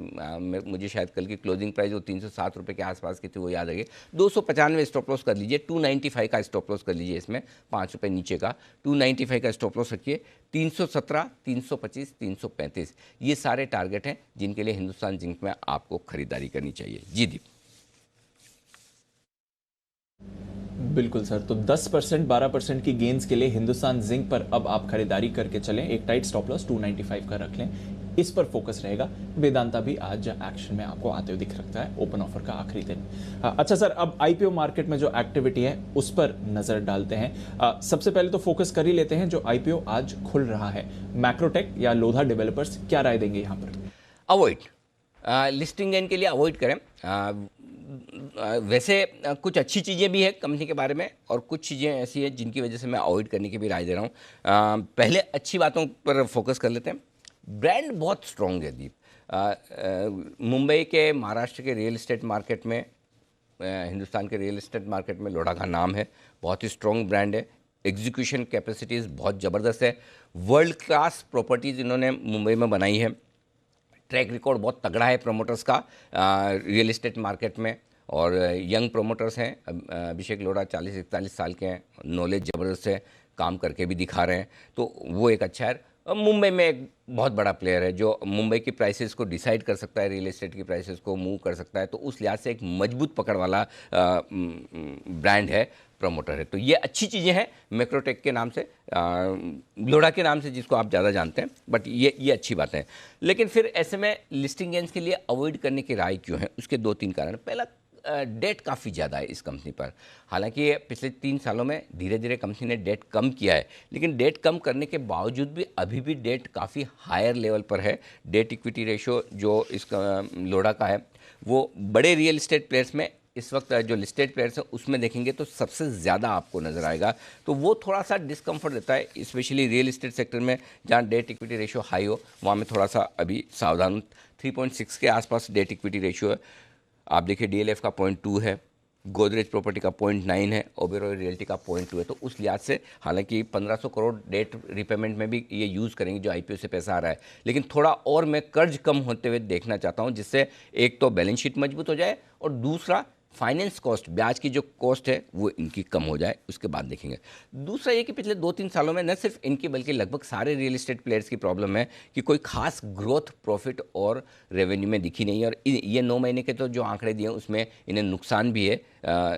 मुझे शायद कल की क्लोजिंग प्राइस वो 307 रुपये के आसपास की थी, वो याद रही। 295 स्टॉप लॉस कर लीजिए, 295 का स्टॉप लॉस कर लीजिए, इसमें 5 रुपये नीचे का 295 का स्टॉप लॉस रखिए। 317, 325, 335 ये सारे टारगेट हैं जिनके लिए हिंदुस्तान जिंक में आपको खरीदारी करनी चाहिए। जी दीप। बिल्कुल सर, तो 10%, 12% की गेंस के लिए हिंदुस्तान जिंक पर अब आप खरीदारी करके चलें। एक टाइट स्टॉप लॉस 295 का रख लें, इस पर फोकस रहेगा। वेदांता भी आज एक्शन में आपको आते हुए दिख सकता है, ओपन ऑफर का आखिरी दिन। अच्छा सर, अब आईपीओ मार्केट में जो एक्टिविटी है उस पर नजर डालते हैं। सबसे पहले तो फोकस कर ही लेते हैं जो आईपीओ आज खुल रहा है, मैक्रोटेक या लोधा डेवलपर्स, क्या राय देंगे यहाँ पर? अवॉइड, लिस्टिंग गेन के लिए अवॉइड करें। वैसे कुछ अच्छी चीज़ें भी हैं कंपनी के बारे में और कुछ चीज़ें ऐसी हैं जिनकी वजह से मैं अवॉइड करने की भी राय दे रहा हूँ। पहले अच्छी बातों पर फोकस कर लेते हैं। ब्रांड बहुत स्ट्रॉन्ग है दीप। मुंबई के, महाराष्ट्र के रियल एस्टेट मार्केट में, हिंदुस्तान के रियल एस्टेट मार्केट में लोढ़ा का नाम है। बहुत ही स्ट्रॉन्ग ब्रांड है। एग्जीक्यूशन कैपेसिटीज़ बहुत ज़बरदस्त है। वर्ल्ड क्लास प्रॉपर्टीज़ इन्होंने मुंबई में बनाई है। ट्रैक रिकॉर्ड बहुत तगड़ा है प्रमोटर्स का रियल एस्टेट मार्केट में, और यंग प्रमोटर्स हैं। अभिषेक लोढ़ा 40-41 साल के हैं, नॉलेज ज़बरदस्त है, काम करके भी दिखा रहे हैं, तो वो एक अच्छा है। मुंबई में एक बहुत बड़ा प्लेयर है जो मुंबई की प्राइसेस को डिसाइड कर सकता है, रियल एस्टेट की प्राइसेस को मूव कर सकता है, तो उस लिहाज से एक मजबूत पकड़ वाला ब्रांड है। प्रमोटर है। तो ये अच्छी चीज़ें हैं मैक्रोटेक के नाम से, लोढ़ा के नाम से जिसको आप ज़्यादा जानते हैं, बट ये अच्छी बात है। लेकिन फिर ऐसे में लिस्टिंग गेन्स के लिए अवॉइड करने की राय क्यों है, उसके 2-3 कारण। पहला, डेट काफ़ी ज़्यादा है इस कंपनी पर। हालांकि पिछले 3 सालों में धीरे धीरे कंपनी ने डेट कम किया है, लेकिन डेट कम करने के बावजूद भी अभी भी डेट काफ़ी हायर लेवल पर है। डेट इक्विटी रेशो जो इसका लोढ़ा का है वो बड़े रियल इस्टेट प्लेयर्स में इस वक्त जो लिस्टेड प्लेयर्स हैं उसमें देखेंगे तो सबसे ज़्यादा आपको नज़र आएगा। तो वो थोड़ा सा डिस्कम्फर्ट देता है, स्पेशली रियल इस्टेट सेक्टर में जहाँ डेट इक्विटी रेशियो हाई हो, वहाँ में थोड़ा सा अभी सावधान। 3.6 के आसपास डेट इक्विटी रेशियो है। आप देखिए DLF का 0.2 है, गोदरेज प्रॉपर्टी का 0.9 है, ओबेरॉय रियल्टी का 0.2 है। तो उस लिहाज से हालांकि 1500 करोड़ डेट रिपेमेंट में भी ये यूज़ करेंगे जो IPO से पैसा आ रहा है, लेकिन थोड़ा और मैं कर्ज कम होते हुए देखना चाहता हूँ, जिससे एक तो बैलेंस शीट मजबूत हो जाए और दूसरा फाइनेंस कॉस्ट, ब्याज की जो कॉस्ट है वो इनकी कम हो जाए, उसके बाद देखेंगे। दूसरा ये कि पिछले 2-3 सालों में न सिर्फ इनकी बल्कि लगभग सारे रियल इस्टेट प्लेयर्स की प्रॉब्लम है कि कोई खास ग्रोथ प्रॉफिट और रेवेन्यू में दिखी नहीं है। और ये 9 महीने के तो जो आंकड़े दिए उसमें इन्हें नुकसान भी है,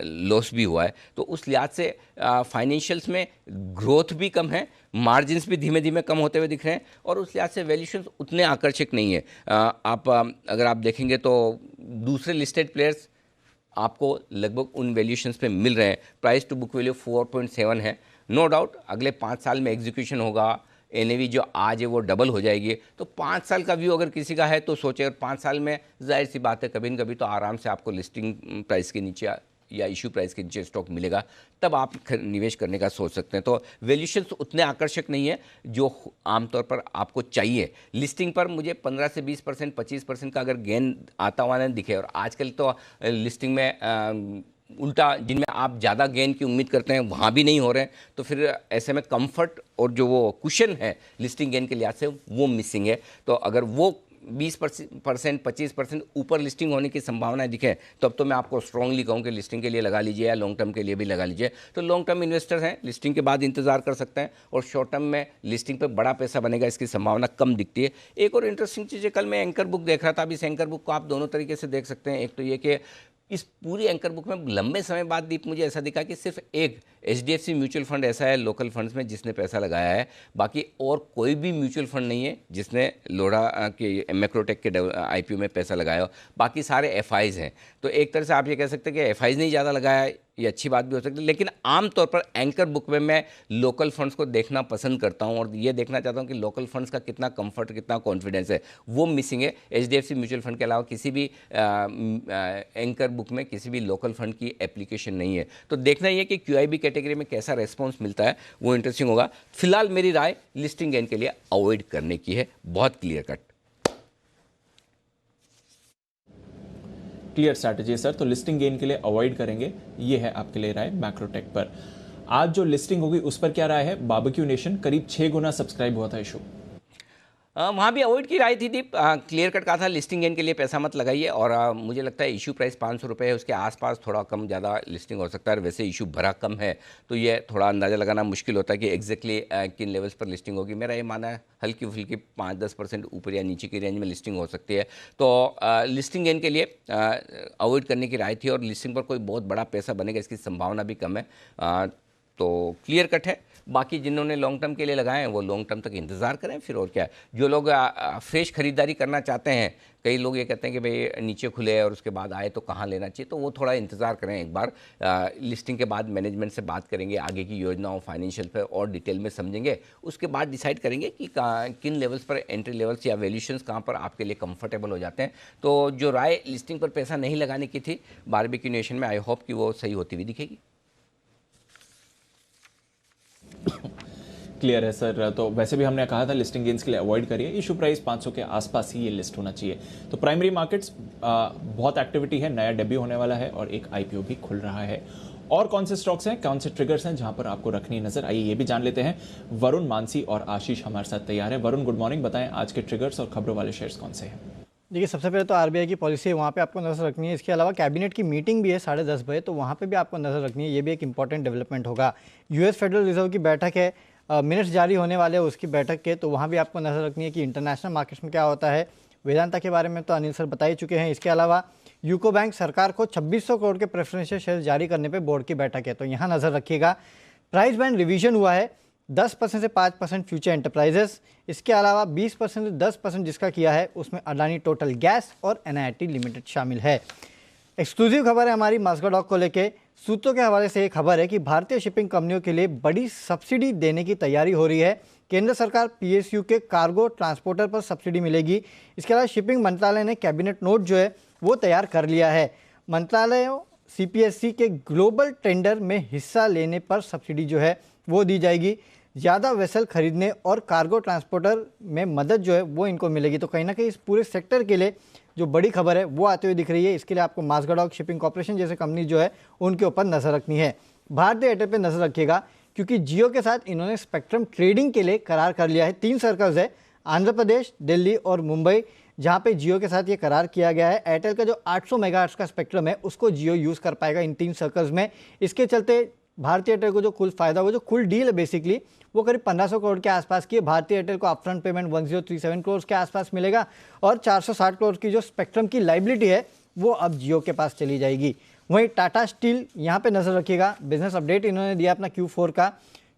लॉस भी हुआ है। तो उस लिहाज से फाइनेंशियल्स में ग्रोथ भी कम है, मार्जिन्स भी धीमे धीमे कम होते हुए दिख रहे हैं, और उस लिहाज से वैल्यूशंस उतने आकर्षक नहीं है। अगर आप देखेंगे तो दूसरे लिस्टेड प्लेयर्स आपको लगभग उन वैल्यूशंस पे मिल रहे हैं। प्राइस टू बुक वैल्यू 4.7 है। नो डाउट अगले 5 साल में एग्जीक्यूशन होगा, NAV जो आज है वो डबल हो जाएगी। तो 5 साल का व्यू अगर किसी का है तो सोचे, और 5 साल में जाहिर सी बात है कभी न कभी तो आराम से आपको लिस्टिंग प्राइस के नीचे या इशू प्राइस के नीचे स्टॉक मिलेगा, तब आप निवेश करने का सोच सकते हैं। तो वैल्यूशंस उतने आकर्षक नहीं है जो आमतौर पर आपको चाहिए। लिस्टिंग पर मुझे 15 से 20%, 25% का अगर गेन आता हुआ नहीं दिखे, और आजकल तो लिस्टिंग में उल्टा जिनमें आप ज़्यादा गेन की उम्मीद करते हैं वहाँ भी नहीं हो रहे हैं, तो फिर ऐसे में कंफर्ट और जो वो कुशन है लिस्टिंग गेन के लिहाज से वो मिसिंग है। तो अगर वो 20%, 25% ऊपर लिस्टिंग होने की संभावनाएं दिखें, तो अब तो मैं आपको स्ट्रांगली कहूँ कि लिस्टिंग के लिए लगा लीजिए या लॉन्ग टर्म के लिए भी लगा लीजिए। तो लॉन्ग टर्म इन्वेस्टर्स हैं, लिस्टिंग के बाद इंतजार कर सकते हैं, और शॉर्ट टर्म में लिस्टिंग पे बड़ा पैसा बनेगा इसकी संभावना कम दिखती है। एक और इंटरेस्टिंग चीज़ है, कल मैं एंकर बुक देख रहा था। अब इस एंकर बुक को आप दोनों तरीके से देख सकते हैं। एक तो ये कि इस पूरी एंकर बुक में लंबे समय बाद दीप मुझे ऐसा दिखा कि सिर्फ एक HDFC म्यूचुअल फंड ऐसा है लोकल फंड्स में जिसने पैसा लगाया है, बाकी और कोई भी म्यूचुअल फंड नहीं है जिसने लोढ़ा के मैक्रोटेक के IPO में पैसा लगाया हो। बाकी सारे FIs हैं। तो एक तरह से आप ये कह सकते हैं कि FIs नहीं ज़्यादा लगाया है, ये अच्छी बात भी हो सकती है, लेकिन आमतौर पर एंकर बुक में मैं लोकल फंड्स को देखना पसंद करता हूं, और ये देखना चाहता हूं कि लोकल फंड्स का कितना कंफर्ट, कितना कॉन्फिडेंस है, वो मिसिंग है। HDFC म्यूचुअल फंड के अलावा किसी भी एंकर बुक में किसी भी लोकल फंड की एप्लीकेशन नहीं है। तो देखना ये कि QIB कैटेगरी में कैसा रेस्पॉन्स मिलता है, वो इंटरेस्टिंग होगा। फिलहाल मेरी राय लिस्टिंग गेन के लिए अवॉइड करने की है, बहुत क्लियर कट। क्लियर स्ट्रैटेजी है सर, तो लिस्टिंग गेन के लिए अवॉइड करेंगे, ये है आपके लिए राय मैक्रोटेक पर। आज जो लिस्टिंग होगी उस पर क्या राय है? बारबेक्यू नेशन करीब 6 गुना सब्सक्राइब हुआ था इशू, वहाँ भी अवॉइड की राय थी दीप। क्लियर कट कहा था लिस्टिंग गेन के लिए पैसा मत लगाइए, और मुझे लगता है इशू प्राइस 500 रुपये है, उसके आसपास थोड़ा कम ज़्यादा लिस्टिंग हो सकता है। वैसे इशू भरा कम है, तो ये थोड़ा अंदाज़ा लगाना मुश्किल होता है कि एग्जैक्टली किन लेवल्स पर लिस्टिंग होगी। मेरा ये मानना है हल्की फुल्की 5-10% ऊपर या नीचे की रेंज में लिस्टिंग हो सकती है। तो लिस्टिंग गेन के लिए अवॉइड करने की राय थी, और लिस्टिंग पर कोई बहुत बड़ा पैसा बनेगा इसकी संभावना भी कम है। तो क्लियर कट है। बाकी जिन्होंने लॉन्ग टर्म के लिए लगाए हैं वो लॉन्ग टर्म तक इंतज़ार करें फिर, और क्या है। जो लोग फ्रेश खरीदारी करना चाहते हैं, कई लोग ये कहते हैं कि भाई नीचे खुले और उसके बाद आए तो कहाँ लेना चाहिए, तो वो थोड़ा इंतज़ार करें एक बार। लिस्टिंग के बाद मैनेजमेंट से बात करेंगे, आगे की योजनाओं फाइनेंशियल पर और डिटेल में समझेंगे, उसके बाद डिसाइड करेंगे कि किन लेवल्स पर एंट्री लेवल्स या वैल्यूशंस कहाँ पर आपके लिए कंफर्टेबल हो जाते हैं। तो जो राय लिस्टिंग पर पैसा नहीं लगाने की थी बारबेक्यू नेशन में, आई होप कि वो सही होती हुई दिखेगी। क्लियर है सर। तो वैसे भी हमने कहा था लिस्टिंग गेन्स के लिए अवॉइड करिए, इशू प्राइस 500 के आसपास ही ये लिस्ट होना चाहिए। तो प्राइमरी मार्केट्स बहुत एक्टिविटी है, नया डेब्यू होने वाला है और एक IPO भी खुल रहा है। और कौन से स्टॉक्स हैं, कौन से ट्रिगर्स हैं जहां पर आपको रखनी नजर, आइए ये भी जान लेते हैं। वरुण, मानसी और आशीष हमारे साथ तैयार है। वरुण, गुड मॉर्निंग, बताएं आज के ट्रिगर्स और खबरों वाले शेयर्स कौन से हैं? देखिए, सबसे पहले तो RBI की पॉलिसी है, वहाँ पे आपको नज़र रखनी है। इसके अलावा कैबिनेट की मीटिंग भी है 10:30 बजे, तो वहाँ पे भी आपको नज़र रखनी है। ये भी एक इंपॉर्टेंट डेवलपमेंट होगा। US फेडरल रिजर्व की बैठक है, मिनट्स जारी होने वाले हैं उसकी बैठक के, तो वहाँ भी आपको नज़र रखनी है कि इंटरनेशनल मार्केट्स में क्या होता है। वेदांता के बारे में तो अनिल सर बता ही चुके हैं। इसके अलावा यूको बैंक सरकार को 2600 करोड़ के प्रेफरेंशियल शेयर जारी करने पे बोर्ड की बैठक है, तो यहाँ नज़र रखिएगा। प्राइस बैंड रिवीजन हुआ है 10% से 5% फ्यूचर एंटरप्राइजेस, इसके अलावा 20% से 10% जिसका किया है उसमें अडानी टोटल गैस और NIT लिमिटेड शामिल है। एक्सक्लूसिव खबर है हमारी मास्को को लेके। सूत्रों के हवाले से एक खबर है कि भारतीय शिपिंग कंपनियों के लिए बड़ी सब्सिडी देने की तैयारी हो रही है। केंद्र सरकार PSU के कार्गो ट्रांसपोर्टर पर सब्सिडी मिलेगी। इसके अलावा शिपिंग मंत्रालय ने कैबिनेट नोट जो है वो तैयार कर लिया है। मंत्रालय CPSC के ग्लोबल टेंडर में हिस्सा लेने पर सब्सिडी जो है वो दी जाएगी। ज़्यादा वेसल खरीदने और कार्गो ट्रांसपोर्टर में मदद जो है वो इनको मिलेगी। तो कहीं ना कहीं इस पूरे सेक्टर के लिए जो बड़ी खबर है वो आते हुए दिख रही है। इसके लिए आपको माज़गाडॉक शिपिंग कॉर्पोरेशन जैसे कंपनी जो है उनके ऊपर नज़र रखनी है। भारतीय एयरटेल पे नज़र रखिएगा क्योंकि जियो के साथ इन्होंने स्पेक्ट्रम ट्रेडिंग के लिए करार कर लिया है। 3 सर्कल्स है, आंध्र प्रदेश, दिल्ली और मुंबई, जहाँ पे जियो के साथ ये करार किया गया है। एयरटेल का जो 800 मेगाहर्ट्ज़ का स्पेक्ट्रम है उसको जियो यूज़ कर पाएगा इन 3 सर्कल्स में। इसके चलते भारतीय एयरटेल को जो कुल फायदा होगा, जो कुल डील है बेसिकली वो करीब 1500 करोड़ के आसपास की है। भारतीय एयरटेल को अपफ्रंट पेमेंट 1037 करोड़ के आसपास मिलेगा और 460 करोड़ की जो स्पेक्ट्रम की लाइबिलिटी है वो अब जियो के पास चली जाएगी। वहीं टाटा स्टील यहाँ पे नजर रखिएगा, बिजनेस अपडेट इन्होंने दिया अपना Q4 का।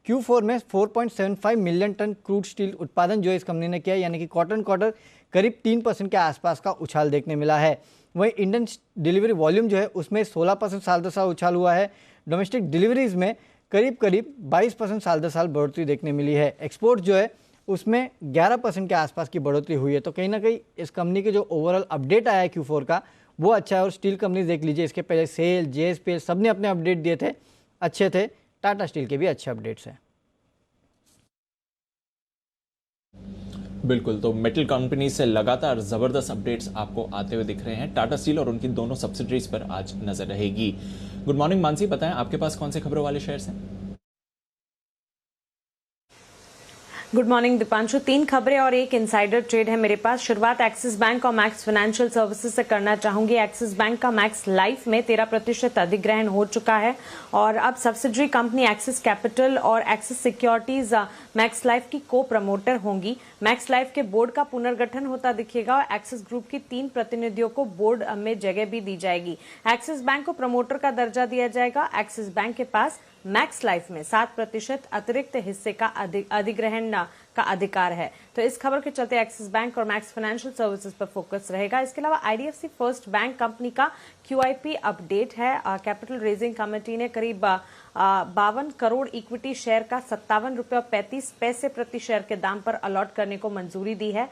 Q4 में 4.75 मिलियन टन क्रूड स्टील उत्पादन जो इस कंपनी ने किया, यानी कि क्वार्टर करीब 3% के आसपास का उछाल देखने मिला है। वहीं इंडियन डिलीवरी वॉल्यूम जो है उसमें 16% साल दर साल उछाल हुआ है। डोमेस्टिक डिलीवरीज में करीब 22% साल दर साल बढ़ोतरी देखने मिली है। एक्सपोर्ट जो है उसमें 11% के आसपास की बढ़ोतरी हुई है। तो कहीं ना कहीं इस कंपनी के जो ओवरऑल अपडेट आया है Q4 का वो अच्छा है। और स्टील कंपनी देख लीजिए, इसके पहले सेल, JSPL सब ने अपने अपडेट दिए थे, अच्छे थे। टाटा स्टील के भी अच्छे अपडेट्स हैं। बिल्कुल, तो मेटल कंपनी से लगातार जबरदस्त अपडेट्स आपको आते हुए दिख रहे हैं। टाटा स्टील और उनकी दोनों सब्सिडरीज पर आज नजर रहेगी। गुड मॉर्निंग मानसी, बताएं आपके पास कौन से खबरों वाले शेयर्स हैं? Good morning Deepanshu. 3 खबरें और एक इनसाइडर ट्रेड है मेरे पास। शुरुआत एक्सिस बैंक और मैक्स फाइनेंशियल सर्विसेज से करना चाहूंगी। एक्सिस बैंक का मैक्स लाइफ में 13% अधिग्रहण हो चुका है और अब सब्सिडरी कंपनी एक्सिस कैपिटल और एक्सिस सिक्योरिटीज मैक्स लाइफ की को प्रमोटर होंगी। मैक्स लाइफ के बोर्ड का पुनर्गठन होता दिखेगा और एक्सिस ग्रुप की 3 प्रतिनिधियों को बोर्ड में जगह भी दी जाएगी। एक्सिस बैंक को प्रमोटर का दर्जा दिया जाएगा। एक्सिस बैंक के पास मैक्स लाइफ में 7% अतिरिक्त हिस्से का अधिग्रहण का अधिकार है। तो इस खबर के चलते एक्सिस बैंक और मैक्स फाइनेंशियल सर्विसेज पर फोकस रहेगा। इसके अलावा IDFC फर्स्ट बैंक कंपनी का QIP अपडेट है। कैपिटल रेजिंग कमेटी ने करीब 52 करोड़ इक्विटी शेयर का 57 रुपये और 35 पैसे प्रति शेयर के दाम पर अलॉट करने को मंजूरी दी है।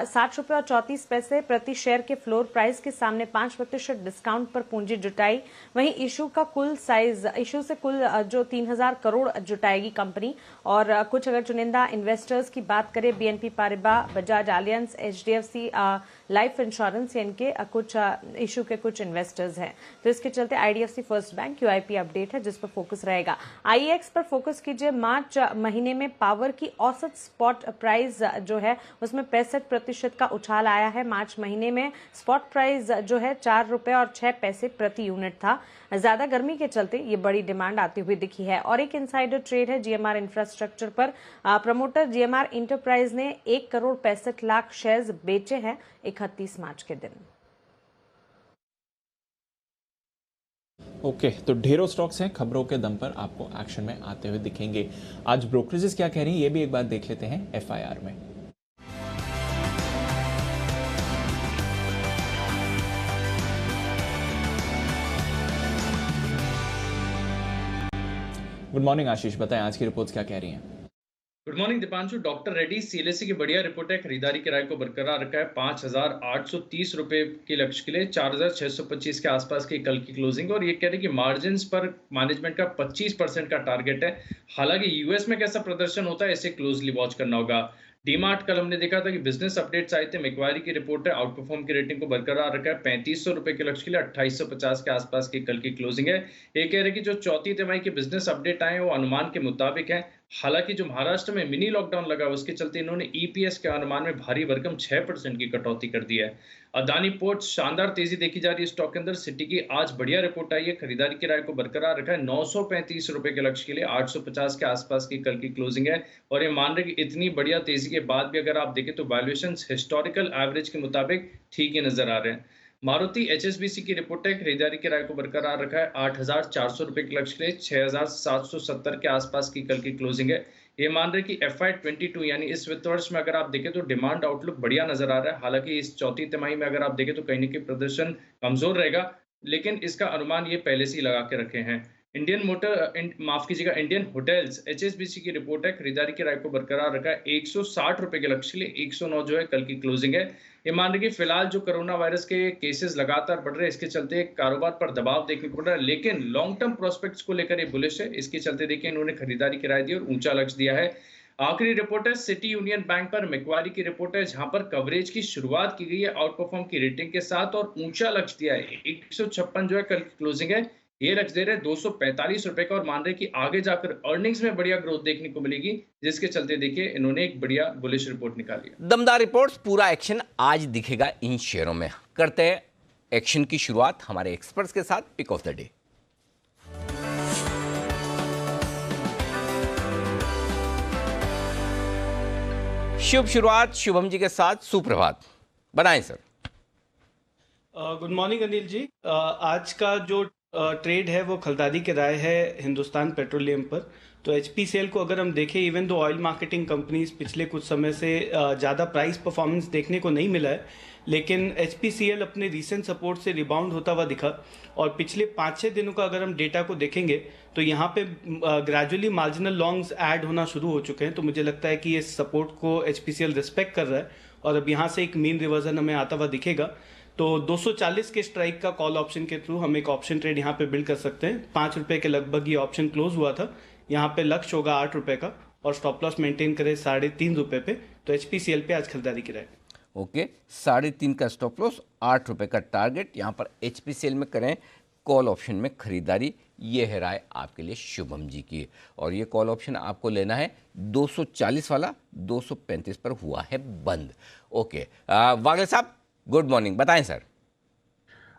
60 रुपये और 34 पैसे प्रति शेयर के फ्लोर प्राइस के सामने 5% डिस्काउंट पर पूंजी जुटाई। वहीं इशू से कुल जो 3000 करोड़ जुटाएगी कंपनी। और कुछ अगर चुनिंदा इन्वेस्टर्स की बात करें, BNP Paribas, Bajaj aliens, HDFC life insurance, इनके कुछ इशू के कुछ इन्वेस्टर्स हैं। तो इसके चलते IDFC first bank QIP update है जिस पर फोकस रहेगा। IEX पर फोकस कीजिए। मार्च महीने में पावर की औसत स्पॉट प्राइस जो है उसमें 65% का उछाल आया है। मार्च महीने में स्पॉट प्राइस जो है 4 रुपए और 6 पैसे प्रति यूनिट था। ज्यादा गर्मी के चलते ये बड़ी डिमांड आती हुई दिखी है। और एक इनसाइडर ट्रेड है GMR इंफ्रास्ट्रक्चर पर। प्रमोटर GMR इंटरप्राइज ने 1 करोड़ 65 लाख शेयर्स बेचे हैं 31 मार्च के दिन। ओके, तो ढेरों स्टॉक्स हैं, खबरों के दम पर आपको एक्शन में आते हुए दिखेंगे। आज ब्रोकरेजेस क्या कह रही हैं ये भी एक बार देख लेते हैं FIR में। गुड मॉर्निंग आशीष, बताएं आज की रिपोर्ट्स क्या कह रही हैं? Good morning Deepanshu. Doctor Reddy CLSA की बढ़िया रिपोर्ट है। खरीदारी किराए को बरकरार रखा है 5,830 रुपए के लक्ष्य के लिए, 4,625 के आसपास की कल की क्लोजिंग। और ये कह रहे हैं कि मार्जिन्स पर मैनेजमेंट का 25% का टारगेट है। हालांकि US में कैसा प्रदर्शन होता है इसे क्लोजली वॉच करना होगा। डीमार्ट कल हमने देखा था कि बिजनेस अपडेट्स आए थे। मैक्वारी की रिपोर्ट है, आउट परफॉर्म की रेटिंग को बरकरार रखा है 3500 रुपए के लक्ष्य के लिए, 2850 के आसपास की कल की क्लोजिंग है। ये कह रहे कि जो चौथी तिमाही के बिजनेस अपडेट आए हैं वो अनुमान के मुताबिक है। हालांकि जो महाराष्ट्र में मिनी लॉकडाउन लगा उसके चलते इन्होंने EPS के अनुमान में भारी भरकम 6% की कटौती कर दी है। अदानी पोर्ट शानदार तेजी देखी जा रही है स्टॉक के अंदर। सिटी की आज बढ़िया रिपोर्ट आई है। खरीदारी किराए को बरकरार रखा है 935 रुपए के लक्ष्य के लिए, 850 के आसपास की कल की क्लोजिंग है। और ये मान रहे कि इतनी बढ़िया तेजी के बाद भी अगर आप देखें तो वैल्यूएशंस हिस्टोरिकल एवरेज के मुताबिक ठीक ही नजर आ रहे हैं। मारुति HSBC की रिपोर्ट है, खरीदारी की राय को बरकरार रखा है। 8,400 रुपए के लक्ष्य के लिए 6,770 के आसपास की कल की क्लोजिंग है। ये मान रहे कि FY22 यानी इस वित्त वर्ष में अगर आप देखें तो डिमांड आउटलुक बढ़िया नजर आ रहा है। हालांकि इस चौथी तिमाही में अगर आप देखें तो कहीं न कहीं प्रदर्शन कमजोर रहेगा, लेकिन इसका अनुमान ये पहले से ही लगा के रखे हैं। इंडियन होटल्स HSBC की रिपोर्ट है, खरीदारी की राय को बरकरार रखा है। 160 रुपए के लक्ष्य के लिए 109 जो है कल की क्लोजिंग है। ये मान रहे कि फिलहाल जो कोरोना वायरस के केसेस लगातार बढ़ रहे हैं, इसके चलते कारोबार पर दबाव देखने को पड़ रहा है, लेकिन लॉन्ग टर्म प्रोस्पेक्ट्स को लेकर ये बुलिश है। इसके चलते देखिए इन्होंने खरीदारी की राय दी और ऊंचा लक्ष्य दिया है। आखिरी रिपोर्ट है सिटी यूनियन बैंक पर मैक्वारी की रिपोर्ट है, जहां पर कवरेज की शुरुआत की गई है आउट परफॉर्म की रेटिंग के साथ और ऊंचा लक्ष्य दिया है। 156 जो है कल की क्लोजिंग है। ये लक्ष्य दे रहे 245 रुपए का और मान रहे कि आगे जाकर अर्निंग्स में बढ़िया ग्रोथ देखने को मिलेगी, जिसके चलते देखिए इन्होंने एक बढ़िया बुलिश रिपोर्ट निकाली है। दमदार रिपोर्ट्स, पूरा एक्शन आज दिखेगा इन शेयरों में। करते हैं एक्शन की शुरुआत हमारे एक्सपर्ट्स के साथ। Pick of the day. शुभ शुरुआत शुभम जी के साथ। सुप्रभात, बनाएं sir. Good morning Anil ji. आज का जो ट्रेड है वो खरीदारी की राय है हिंदुस्तान पेट्रोलियम पर। तो HPCL को अगर हम देखें, even though oil marketing companies पिछले कुछ समय से ज़्यादा प्राइस परफॉर्मेंस देखने को नहीं मिला है, लेकिन HPCL अपने रीसेंट सपोर्ट से रिबाउंड होता हुआ दिखा। और पिछले 5-6 दिनों का अगर हम डेटा को देखेंगे तो यहाँ पे ग्रेजुअली मार्जिनल लॉन्ग्स ऐड होना शुरू हो चुके हैं। तो मुझे लगता है कि ये सपोर्ट को HPCL रिस्पेक्ट कर रहा है और अब यहाँ से एक मीन रिवर्जन हमें आता हुआ दिखेगा। तो 240 के स्ट्राइक का कॉल ऑप्शन के थ्रू हम एक ऑप्शन ट्रेड यहाँ पे बिल्ड कर सकते हैं। 5 रुपए के लगभग ये ऑप्शन क्लोज हुआ था। यहाँ पे लक्ष्य होगा 8 रुपए का और स्टॉप लॉस मेंटेन करें 3.5 रुपए पे। तो HPCL पे आज खरीदारी की राय। ओके, 3.5 का स्टॉप लॉस, 8 रुपए का टारगेट। यहाँ पर HPCL में करें कॉल ऑप्शन में खरीदारी। ये है राय आपके लिए शुभम जी की। और ये कॉल ऑप्शन आपको लेना है 240 वाला, 235 पर हुआ है बंद। ओके, वागले साहब गुड मॉर्निंग, बताएं sir.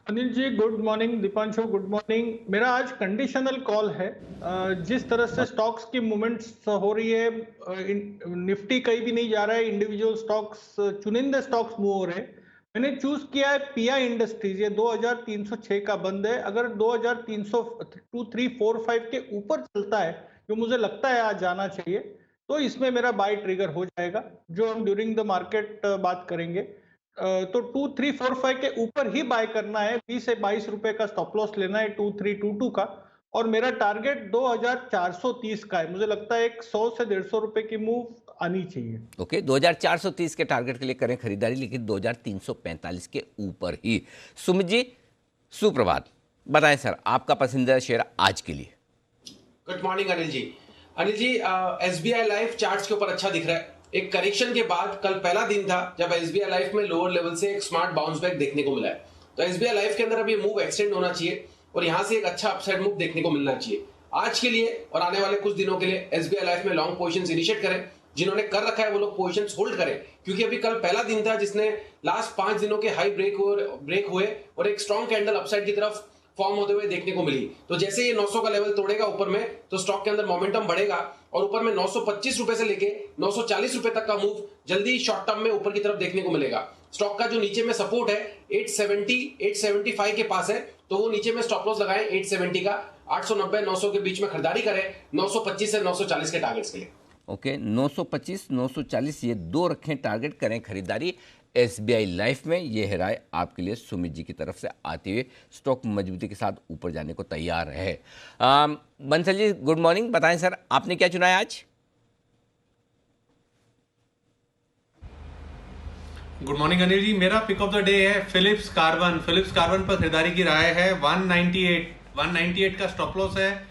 Anil ji good morning, Deepanshu good morning. मेरा आज कंडीशनल कॉल है। जिस तरह से स्टॉक्स की मूवमेंट्स हो रही है, निफ्टी कहीं भी नहीं जा रहा है, इंडिविजुअल स्टॉक्स, चुनिंदे स्टॉक्स मूव हो रहे हैं। मैंने चूज किया है PI इंडस्ट्रीज। ये 2306 का बंद है। अगर 2345 के ऊपर चलता है, जो मुझे लगता है आज जाना चाहिए, तो इसमें मेरा बाय ट्रिगर हो जाएगा, जो हम ड्यूरिंग द मार्केट बात करेंगे। तो 2345 के ऊपर ही बाय करना है। 20 से 22 रुपए का स्टॉप लॉस लेना है 2322 का, और मेरा टारगेट 2430 का है। मुझे लगता है 100 से 150 रुपए की मूव आनी चाहिए। ओके, 2430 के टारगेट के लिए करें खरीदारी, लेकिन 2345 के ऊपर ही। सुमित जी सुप्रभात, बताएं सर आपका पसंदीदा शेयर आज के लिए। गुड मॉर्निंग अनिल जी। Anil ji, SBI life charts के ऊपर अच्छा दिख रहा है। एक करेक्शन के बाद कल पहला दिन था जब SBI लाइफ में लोअर लेवल से एक स्मार्ट बाउंस बैक देखने को मिला है। तो SBI लाइफ के अंदर अब ये मूव एक्सटेंड होना चाहिए और यहां से एक अच्छा अपसाइड मूव देखने को मिलना चाहिए। आज के लिए और आने वाले कुछ दिनों के लिए SBI लाइफ में लॉन्ग पोजीशंस इनिशिएट करें। जिन्होंने कर रखा है वो लोग पोजीशंस होल्ड करें, क्योंकि अभी कल पहला दिन था जिसने लास्ट 5 दिनों के हाई ब्रेक हुए और एक स्ट्रॉन्ग कैंडल अपसाइड की तरफ फॉर्म होते हुए देखने को मिली। तो जैसे ये 900 का लेवल तोड़ेगा ऊपर में, तो स्टॉक के अंदर मोमेंटम बढ़ेगा और ऊपर में 925 रुपए से लेके 940 रुपए तक का मूव जल्दी शॉर्ट टर्म में ऊपर की तरफ देखने को मिलेगा। स्टॉक का जो नीचे में सपोर्ट है 870 875 के पास है, तो वो नीचे में स्टॉप लॉस लगाएं 870 का। 890 900 के बीच में खरीदारी करें 925 से 940 के टारगेट्स के लिए। ओके, 925 940 ये दो रखें टारगेट, करें खरीदारी SBI लाइफ में। ये है राय आपके लिए सुमित जी की तरफ से आते हुए। स्टॉक मजबूती के साथ ऊपर जाने को तैयार है। बंसल जी गुड मॉर्निंग, बताएं सर आपने क्या चुना है आज। गुड मॉर्निंग अनिल जी। मेरा पिक ऑफ द डे है फिलिप्स कार्बन। फिलिप्स कार्बन पर खरीदारी की राय है 198 का स्टॉप लॉस है।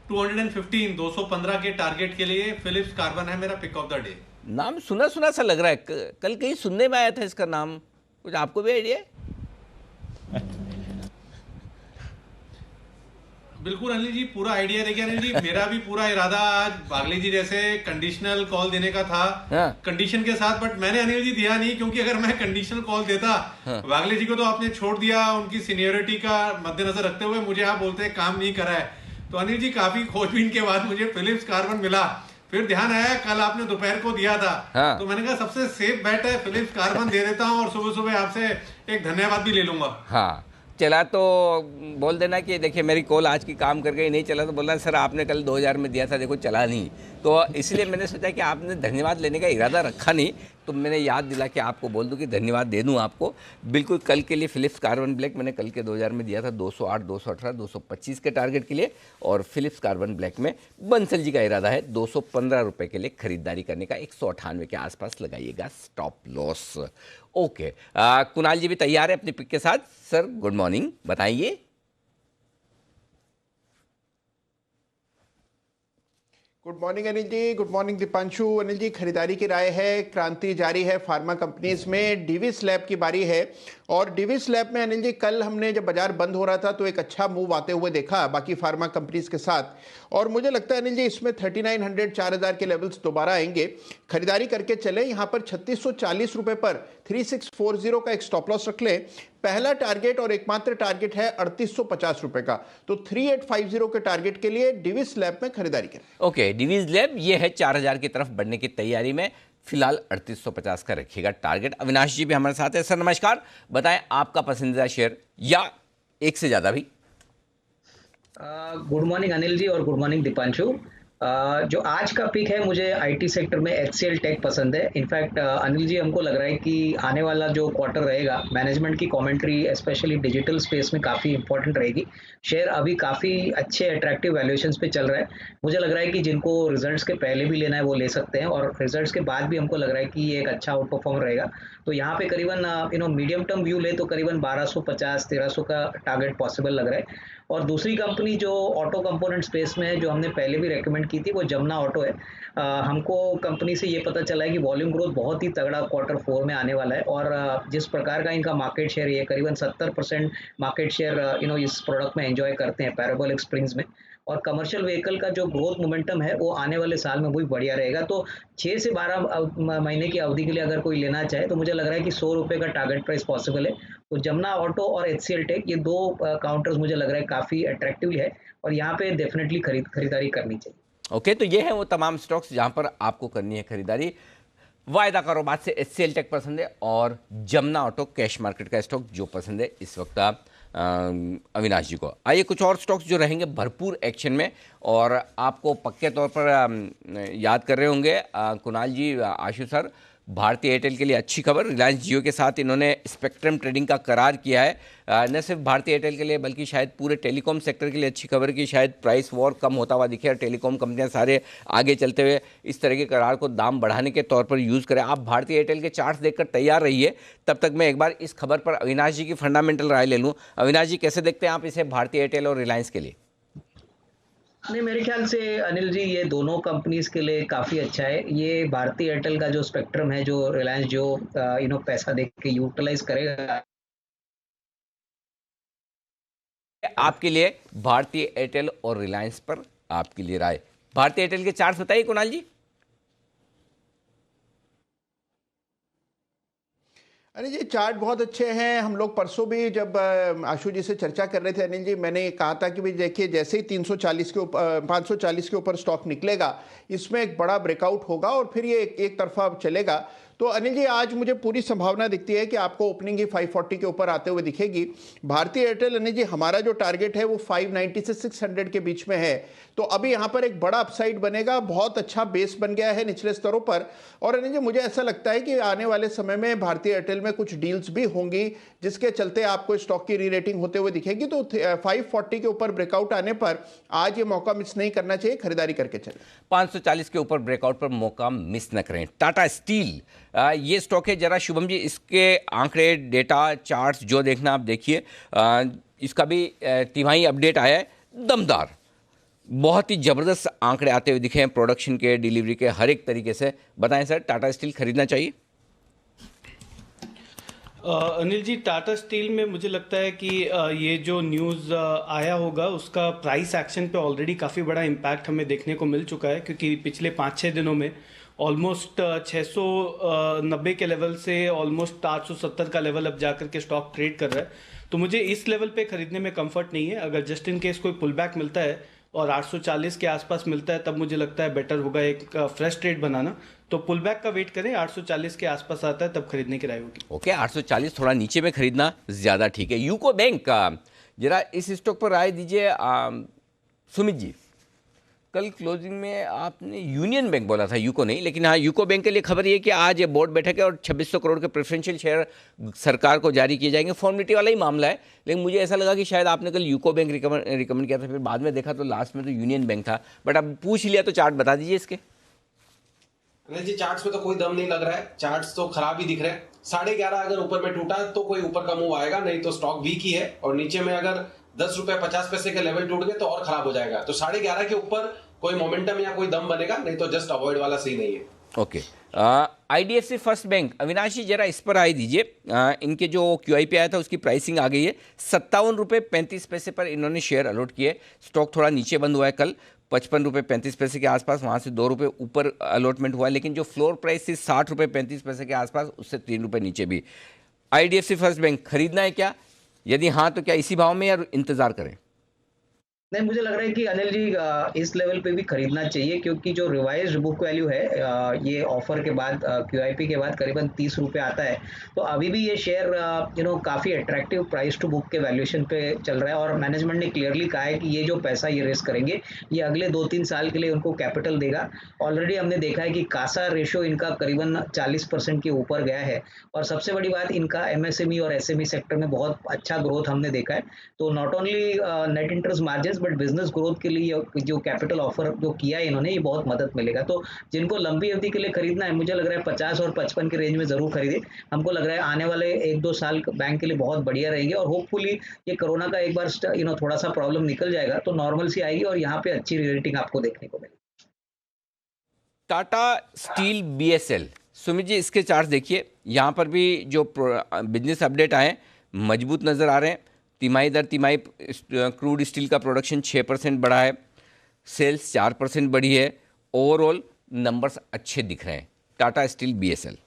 215 215 के टारगेट के लिए फिलिप्स कार्बन है मेरा पिक ऑफ द डे। नाम सुना सुना सा लग रहा है, कल कहीं सुनने में आया था इसका नाम, कुछ आपको भी आइडिया है? बिल्कुल अनिल जी, पूरा आइडिया देखिए अनिल जी। मेरा भी पूरा इरादा आज बागले जी जैसे कंडीशनल कॉल देने का था, कंडीशन के साथ, बट मैंने अनिल जी दिया नहीं, क्योंकि अगर मैं कंडीशनल कॉल देता बागले जी को तो आपने छोड़ दिया। उनकी सीनियरिटी का मद्देनजर रखते हुए मुझे आप बोलते हैं काम नहीं करा है। तो अनिल जी काफी खोजबीन के बाद मुझे फिलिप्स कार्बन मिला फिर ध्यान आया कल आपने दोपहर को दिया था, हाँ। तो मैंने कहा सबसे सेफ बेट है फिलिप्स कार्बन दे देता हूँ और सुबह सुबह आपसे एक धन्यवाद भी ले लूंगा। हाँ चला तो बोल देना कि देखिए मेरी कॉल आज की काम कर गई, नहीं चला तो बोलना सर आपने कल 2000 में दिया था, देखो चला नहीं। तो इसलिए मैंने सोचा कि आपने धन्यवाद लेने का इरादा रखा नहीं, तो मैंने याद दिला कि आपको बोल दूं कि धन्यवाद दे दूं आपको। बिल्कुल कल के लिए फिलिप्स कार्बन ब्लैक मैंने कल के 2000 में दिया था 208, 218, 225 के टारगेट के लिए, और फिलिप्स कार्बन ब्लैक में बंसल जी का इरादा है 215 रुपये के लिए खरीदारी करने का, 198 के आसपास लगाइएगा स्टॉप लॉस। ओके, कुणाल जी भी तैयार है अपनी पिक के साथ। सर गुड मॉर्निंग, बताइए। Good morning Anil ji, good morning Deepanshu. Anil ji, खरीदारी की राय है, क्रांति जारी है फार्मा कंपनीज में। डिविस लैब की बारी है, और डिविस लैब में अनिल जी कल हमने जब बाजार बंद हो रहा था तो एक अच्छा मूव आते हुए देखा बाकी फार्मा कंपनीज के साथ, और मुझे लगता है अनिल जी इसमें 3900 4000 के लेवल्स दोबारा आएंगे। खरीदारी करके चले, यहाँ पर 3640 रुपए पर 3640 का एक स्टॉप लॉस रख लें। पहला टारगेट और एकमात्र टारगेट है 3850 रुपए का, तो 3850 के टारगेट के लिए डिविस लैब में खरीदारी करें। ओके, डिविस लैब ये है 4000 की तरफ बढ़ने की तैयारी में, फिलहाल 3850 का रखिएगा टारगेट। अविनाश जी भी हमारे साथ है। सर नमस्कार, बताएं आपका पसंदीदा शेयर या एक से ज्यादा भी। गुड मॉर्निंग अनिल जी और गुड मॉर्निंग दीपांशु। जो आज का पिक है, मुझे आईटी सेक्टर में एचसीएल टेक पसंद है। इनफैक्ट अनिल जी, हमको लग रहा है कि आने वाला जो क्वार्टर रहेगा, मैनेजमेंट की कमेंट्री स्पेशली डिजिटल स्पेस में काफ़ी इंपॉर्टेंट रहेगी। शेयर अभी काफ़ी अच्छे अट्रैक्टिव वैल्यूएशंस पे चल रहा है। मुझे लग रहा है कि जिनको रिजल्ट्स के पहले भी लेना है वो ले सकते हैं, और रिजल्ट्स के बाद भी हमको लग रहा है कि ये एक अच्छा आउट परफॉर्म रहेगा। तो यहाँ पे करीबन मीडियम टर्म व्यू ले तो करीबन 1250-1300 का टारगेट पॉसिबल लग रहा है। और दूसरी कंपनी जो ऑटो कंपोनेंट स्पेस में है, जो हमने पहले भी रेकमेंड की थी, वो जमुना ऑटो है। हमको कंपनी से ये पता चला है कि वॉल्यूम ग्रोथ बहुत ही तगड़ा Q4 में आने वाला है, और जिस प्रकार का इनका मार्केट शेयर, ये करीबन 70% मार्केट शेयर इस प्रोडक्ट में एंजॉय करते हैं पैराबोलिक स्प्रिंग्स में, और कमर्शियल व्हीकल का जो ग्रोथ मोमेंटम है वो आने वाले साल में भी बढ़िया रहेगा। तो 6 से 12 महीने की अवधि के लिए अगर कोई लेना चाहे तो मुझे लग रहा है कि 100 रुपये का टारगेट प्राइस पॉसिबल है। तो जमुना ऑटो और एचसीएल टेक, ये दो काउंटर्स मुझे लग रहा है काफ़ी अट्रैक्टिव है, और यहाँ पे डेफिनेटली खरीदारी करनी चाहिए। ओके, तो ये है वो तमाम स्टॉक्स जहाँ पर आपको करनी है खरीदारी। वायदा कारोबार से एचसीएल टेक पसंद है, और जमुना ऑटो कैश मार्केट का स्टॉक जो पसंद है इस वक्त अविनाश जी को। आइए कुछ और स्टॉक्स जो रहेंगे भरपूर एक्शन में, और आपको पक्के तौर पर याद कर रहे होंगे कुणाल जी, आशु सर, भारतीय एयरटेल के लिए अच्छी खबर। रिलायंस जियो के साथ इन्होंने स्पेक्ट्रम ट्रेडिंग का करार किया है। न सिर्फ भारतीय एयरटेल के लिए बल्कि शायद पूरे टेलीकॉम सेक्टर के लिए अच्छी खबर कि शायद प्राइस वॉर कम होता हुआ दिखे, और टेलीकॉम कंपनियां सारे आगे चलते हुए इस तरह के करार को दाम बढ़ाने के तौर पर यूज़ करें। आप भारतीय एयरटेल के चार्ट्स देखकर तैयार रहिए, तब तक मैं एक बार इस खबर पर अविनाश जी की फंडामेंटल राय ले लूँ। अविनाश जी, कैसे देखते हैं आप इसे भारतीय एयरटेल और रिलायंस के लिए? नहीं, मेरे ख्याल से अनिल जी ये दोनों कंपनीज के लिए काफ़ी अच्छा है। ये भारतीय एयरटेल का जो स्पेक्ट्रम है, जो रिलायंस जो पैसा देख के यूटिलाइज करेगा, आपके लिए भारतीय एयरटेल और रिलायंस पर आपके लिए राय। भारतीय एयरटेल के चार्ट्स बताइए कुणाल जी। अनिल जी, चार्ट बहुत अच्छे हैं। हम लोग परसों भी जब आशु जी से चर्चा कर रहे थे अनिल जी, मैंने कहा था कि भाई देखिए जैसे ही 340 के ऊपर 540 के ऊपर स्टॉक निकलेगा, इसमें एक बड़ा ब्रेकआउट होगा और फिर ये एक तरफा चलेगा। तो अनिल जी, आज मुझे पूरी संभावना दिखती है कि आपको ओपनिंग ही 540 के ऊपर आते हुए दिखेगी। भारतीय एयरटेल अनिल जी, हमारा जो टारगेट है वो 590 से 600 के बीच में है, तो अभी यहाँ पर एक बड़ा अपसाइड बनेगा। बहुत अच्छा बेस बन गया है निचले स्तरों पर, और अनिल जी मुझे ऐसा लगता है कि आने वाले समय में भारतीय एयरटेल में कुछ डील्स भी होंगी, जिसके चलते आपको स्टॉक की री रेटिंग होते हुए दिखेगी। तो 540 के ऊपर ब्रेकआउट आने पर आज ये मौका मिस नहीं करना चाहिए, खरीदारी करके चले। 540 के ऊपर ब्रेकआउट पर मौका मिस न करें। टाटा स्टील ये स्टॉक है, जरा शुभम जी इसके आंकड़े, डेटा, चार्ट्स जो देखना आप देखिए। इसका भी तिमाही अपडेट आया है, दमदार, बहुत ही ज़बरदस्त आंकड़े आते हुए दिखे हैं, प्रोडक्शन के, डिलीवरी के, हर एक तरीके से। बताएं सर, टाटा स्टील खरीदना चाहिए? अनिल जी, टाटा स्टील में मुझे लगता है कि ये जो न्यूज़ आया होगा उसका प्राइस एक्शन पे ऑलरेडी काफ़ी बड़ा इम्पैक्ट हमें देखने को मिल चुका है, क्योंकि पिछले 5-6 दिनों में ऑलमोस्ट 690 के लेवल से ऑलमोस्ट 870 का लेवल अब जाकर के स्टॉक ट्रेड कर रहा है। तो मुझे इस लेवल पे खरीदने में कंफर्ट नहीं है। अगर जस्ट इन केस कोई पुल बैक मिलता है और 840 के आसपास मिलता है तब मुझे लगता है बेटर होगा एक फ्रेश ट्रेड बनाना। तो पुल बैक का वेट करें, 840 के आसपास आता है तब खरीदने की राय होगी। ओके, 840 थोड़ा नीचे में खरीदना ज़्यादा ठीक है। यूको बैंक का जरा इस स्टॉक पर राय दीजिए सुमित जी। कल क्लोजिंग में आपने यूनियन बैंक बोला था, यूको नहीं, लेकिन हाँ यूको बैंक के लिए खबर ये कि आज ये बोर्ड बैठक है और 2600 करोड़ के प्रेफरेंशियल शेयर सरकार को जारी किए जाएंगे। फॉर्मेलिटी वाला ही मामला है, लेकिन मुझे ऐसा लगा कि शायद आपने कल यूको बैंक रिकमेंड किया था, फिर बाद में देखा तो लास्ट में तो यूनियन बैंक था, बट अब पूछ लिया तो चार्ट बता दीजिए इसके। अनिल जी, चार्ट्स में तो कोई दम नहीं लग रहा है, चार्ट्स तो खराब ही दिख रहे हैं। 11.5 अगर ऊपर में टूटा तो कोई ऊपर का मूव आएगा, नहीं तो स्टॉक वीक ही है। और नीचे में अगर 10 रुपए 50 पैसे के लेवल टूट गए तो और खराब हो जाएगा। तो 11.5 के ऊपर कोई मोमेंटम या कोई दम बनेगा, नहीं तो जस्ट अवॉइड वाला सही नहीं है। Okay, IDFC first bank, Avinash ji जरा इस पर आए दीजिए। इनके जो QIP आया था उसकी प्राइसिंग आ गई है, 57 रुपये 35 पैसे पर इन्होंने शेयर अलॉट किए। स्टॉक थोड़ा नीचे बंद हुआ है कल, 55 रुपये 35 पैसे के आसपास, वहाँ से 2 रुपये ऊपर अलॉटमेंट हुआ है, लेकिन जो फ्लोर प्राइस थी 60 रुपये 35 पैसे के आसपास, उससे 3 रुपये नीचे भी। IDFC फर्स्ट बैंक खरीदना है क्या? यदि हाँ तो क्या इसी भाव में या इंतजार करें? नहीं, मुझे लग रहा है कि अनिल जी इस लेवल पे भी खरीदना चाहिए, क्योंकि जो रिवाइज्ड बुक वैल्यू है ये ऑफर के बाद QIP के बाद करीबन 30 रुपये आता है। तो अभी भी ये शेयर काफ़ी अट्रैक्टिव प्राइस टू बुक के वैल्यूएशन पे चल रहा है और मैनेजमेंट ने क्लियरली कहा है कि ये जो पैसा ये रेस करेंगे ये अगले 2-3 साल के लिए उनको कैपिटल देगा। ऑलरेडी हमने देखा है कि कासा रेशो इनका करीबन 40% के ऊपर गया है और सबसे बड़ी बात इनका MSME और SME सेक्टर में बहुत अच्छा ग्रोथ हमने देखा है। तो not only net interest margin but business growth के लिए जो कैपिटल ऑफर जो किया है इन्होंने, ये बहुत मदद मिलेगा। तो जिनको लंबी अवधि के लिए खरीदना है, मुझे लग रहा है 50 और 55 के रेंज में जरूर खरीदे। हमको लग रहा है आने वाले 1-2 साल बैंक के लिए बहुत बढ़िया रहेंगे और होपफुली ये कोरोना का एक बार थोड़ा सा प्रॉब्लम निकल जाएगा तो नॉर्मल सी आएगी और यहाँ पे अच्छी रेटिंग आपको देखने को मिलेगी। टाटा स्टील BSL, सुमित जी इसके चार्ट देखिए, यहाँ पर भी जो बिजनेस अपडेट आए मजबूत नज़र आ रहे हैं। तिमाही दर तिमाही क्रूड स्टील का प्रोडक्शन 6% बढ़ा है, सेल्स 4% बढ़ी है, ओवरऑल नंबर्स अच्छे दिख रहे हैं टाटा स्टील BSL।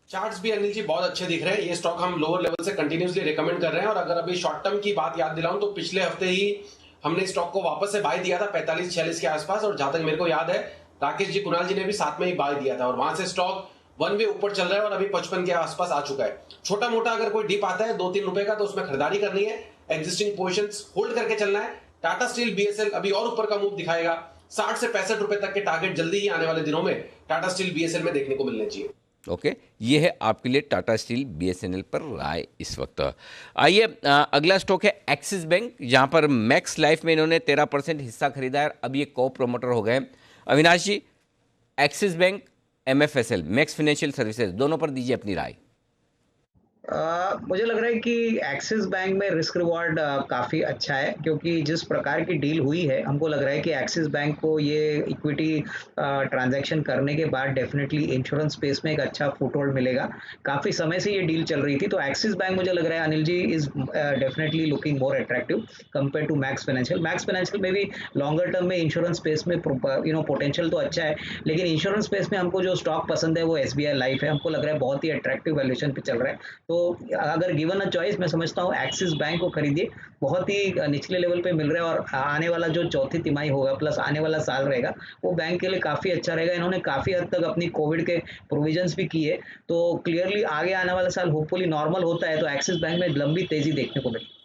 चार्ट्स भी अनिल जी बहुत अच्छे दिख रहे हैं। ये स्टॉक हम लोअर लेवल से कंटिन्यूसली रिकमेंड कर रहे हैं और अगर अभी शॉर्ट टर्म की बात याद दिलाऊं तो पिछले हफ्ते ही हमने स्टॉक को वापस से बाय दिया था 45-46 के आसपास और जहां तक मेरे को याद है राकेश जी कुणाल जी ने भी साथ में ही बाय दिया था और वहां से स्टॉक 1 वे ऊपर चल रहा है और अभी 55 के आसपास आ चुका है। छोटा मोटा अगर कोई डिप आता है 2-3 रुपए का तो उसमें खरीदारी करनी है, एग्जिस्टिंग पोजीशंस होल्ड करके चलना है। टाटा स्टील BSL अभी और ऊपर का मूव दिखाएगा, 60 से 65 रुपए तक के टारगेट जल्दी ही आने वाले दिनों में टाटा स्टील BSL में देखने को मिलने चाहिए। ओके, ये है आपके लिए टाटा स्टील BSNL पर राय इस वक्त। आइए अगला स्टॉक है एक्सिस बैंक, जहां पर मैक्स लाइफ में इन्होंने 13% हिस्सा खरीदा है, अब ये को प्रोमोटर हो गए। Avinash ji, Axis bank MFSL Max financial services, दोनों पर दीजिए अपनी राय। मुझे लग रहा है कि एक्सिस बैंक में रिस्क रिवॉर्ड काफ़ी अच्छा है, क्योंकि जिस प्रकार की डील हुई है हमको लग रहा है कि एक्सिस बैंक को ये इक्विटी ट्रांजैक्शन करने के बाद डेफिनेटली इंश्योरेंस स्पेस में एक अच्छा फुटहोल्ड मिलेगा। काफ़ी समय से ये डील चल रही थी, तो एक्सिस बैंक मुझे लग रहा है Anil ji is definitely looking more attractive compare to Max financial. Max financial में भी लॉन्गर टर्म में इंश्योरेंस स्पेस में पोटेंशियल तो अच्छा है, लेकिन इंश्योरेंस स्पेस में हमको जो स्टॉक पसंद है वो SBI लाइफ है। हमको लग रहा है बहुत ही अट्रैक्टिव वैल्यूएशन पे चल रहा है, तो अगर गिवन अ चॉइस मैं समझता हूँ एक्सिस बैंक को खरीदिए, बहुत ही निचले लेवल पे मिल रहा है और आने वाला जो चौथी तिमाही होगा प्लस आने वाला साल रहेगा वो बैंक के लिए काफ़ी अच्छा रहेगा। इन्होंने काफ़ी हद तक अपनी कोविड के प्रोविजंस भी किए, तो क्लियरली आगे आने वाला साल होपफुली नॉर्मल होता है तो एक्सिस बैंक में लंबी तेजी देखने को मिलेगी।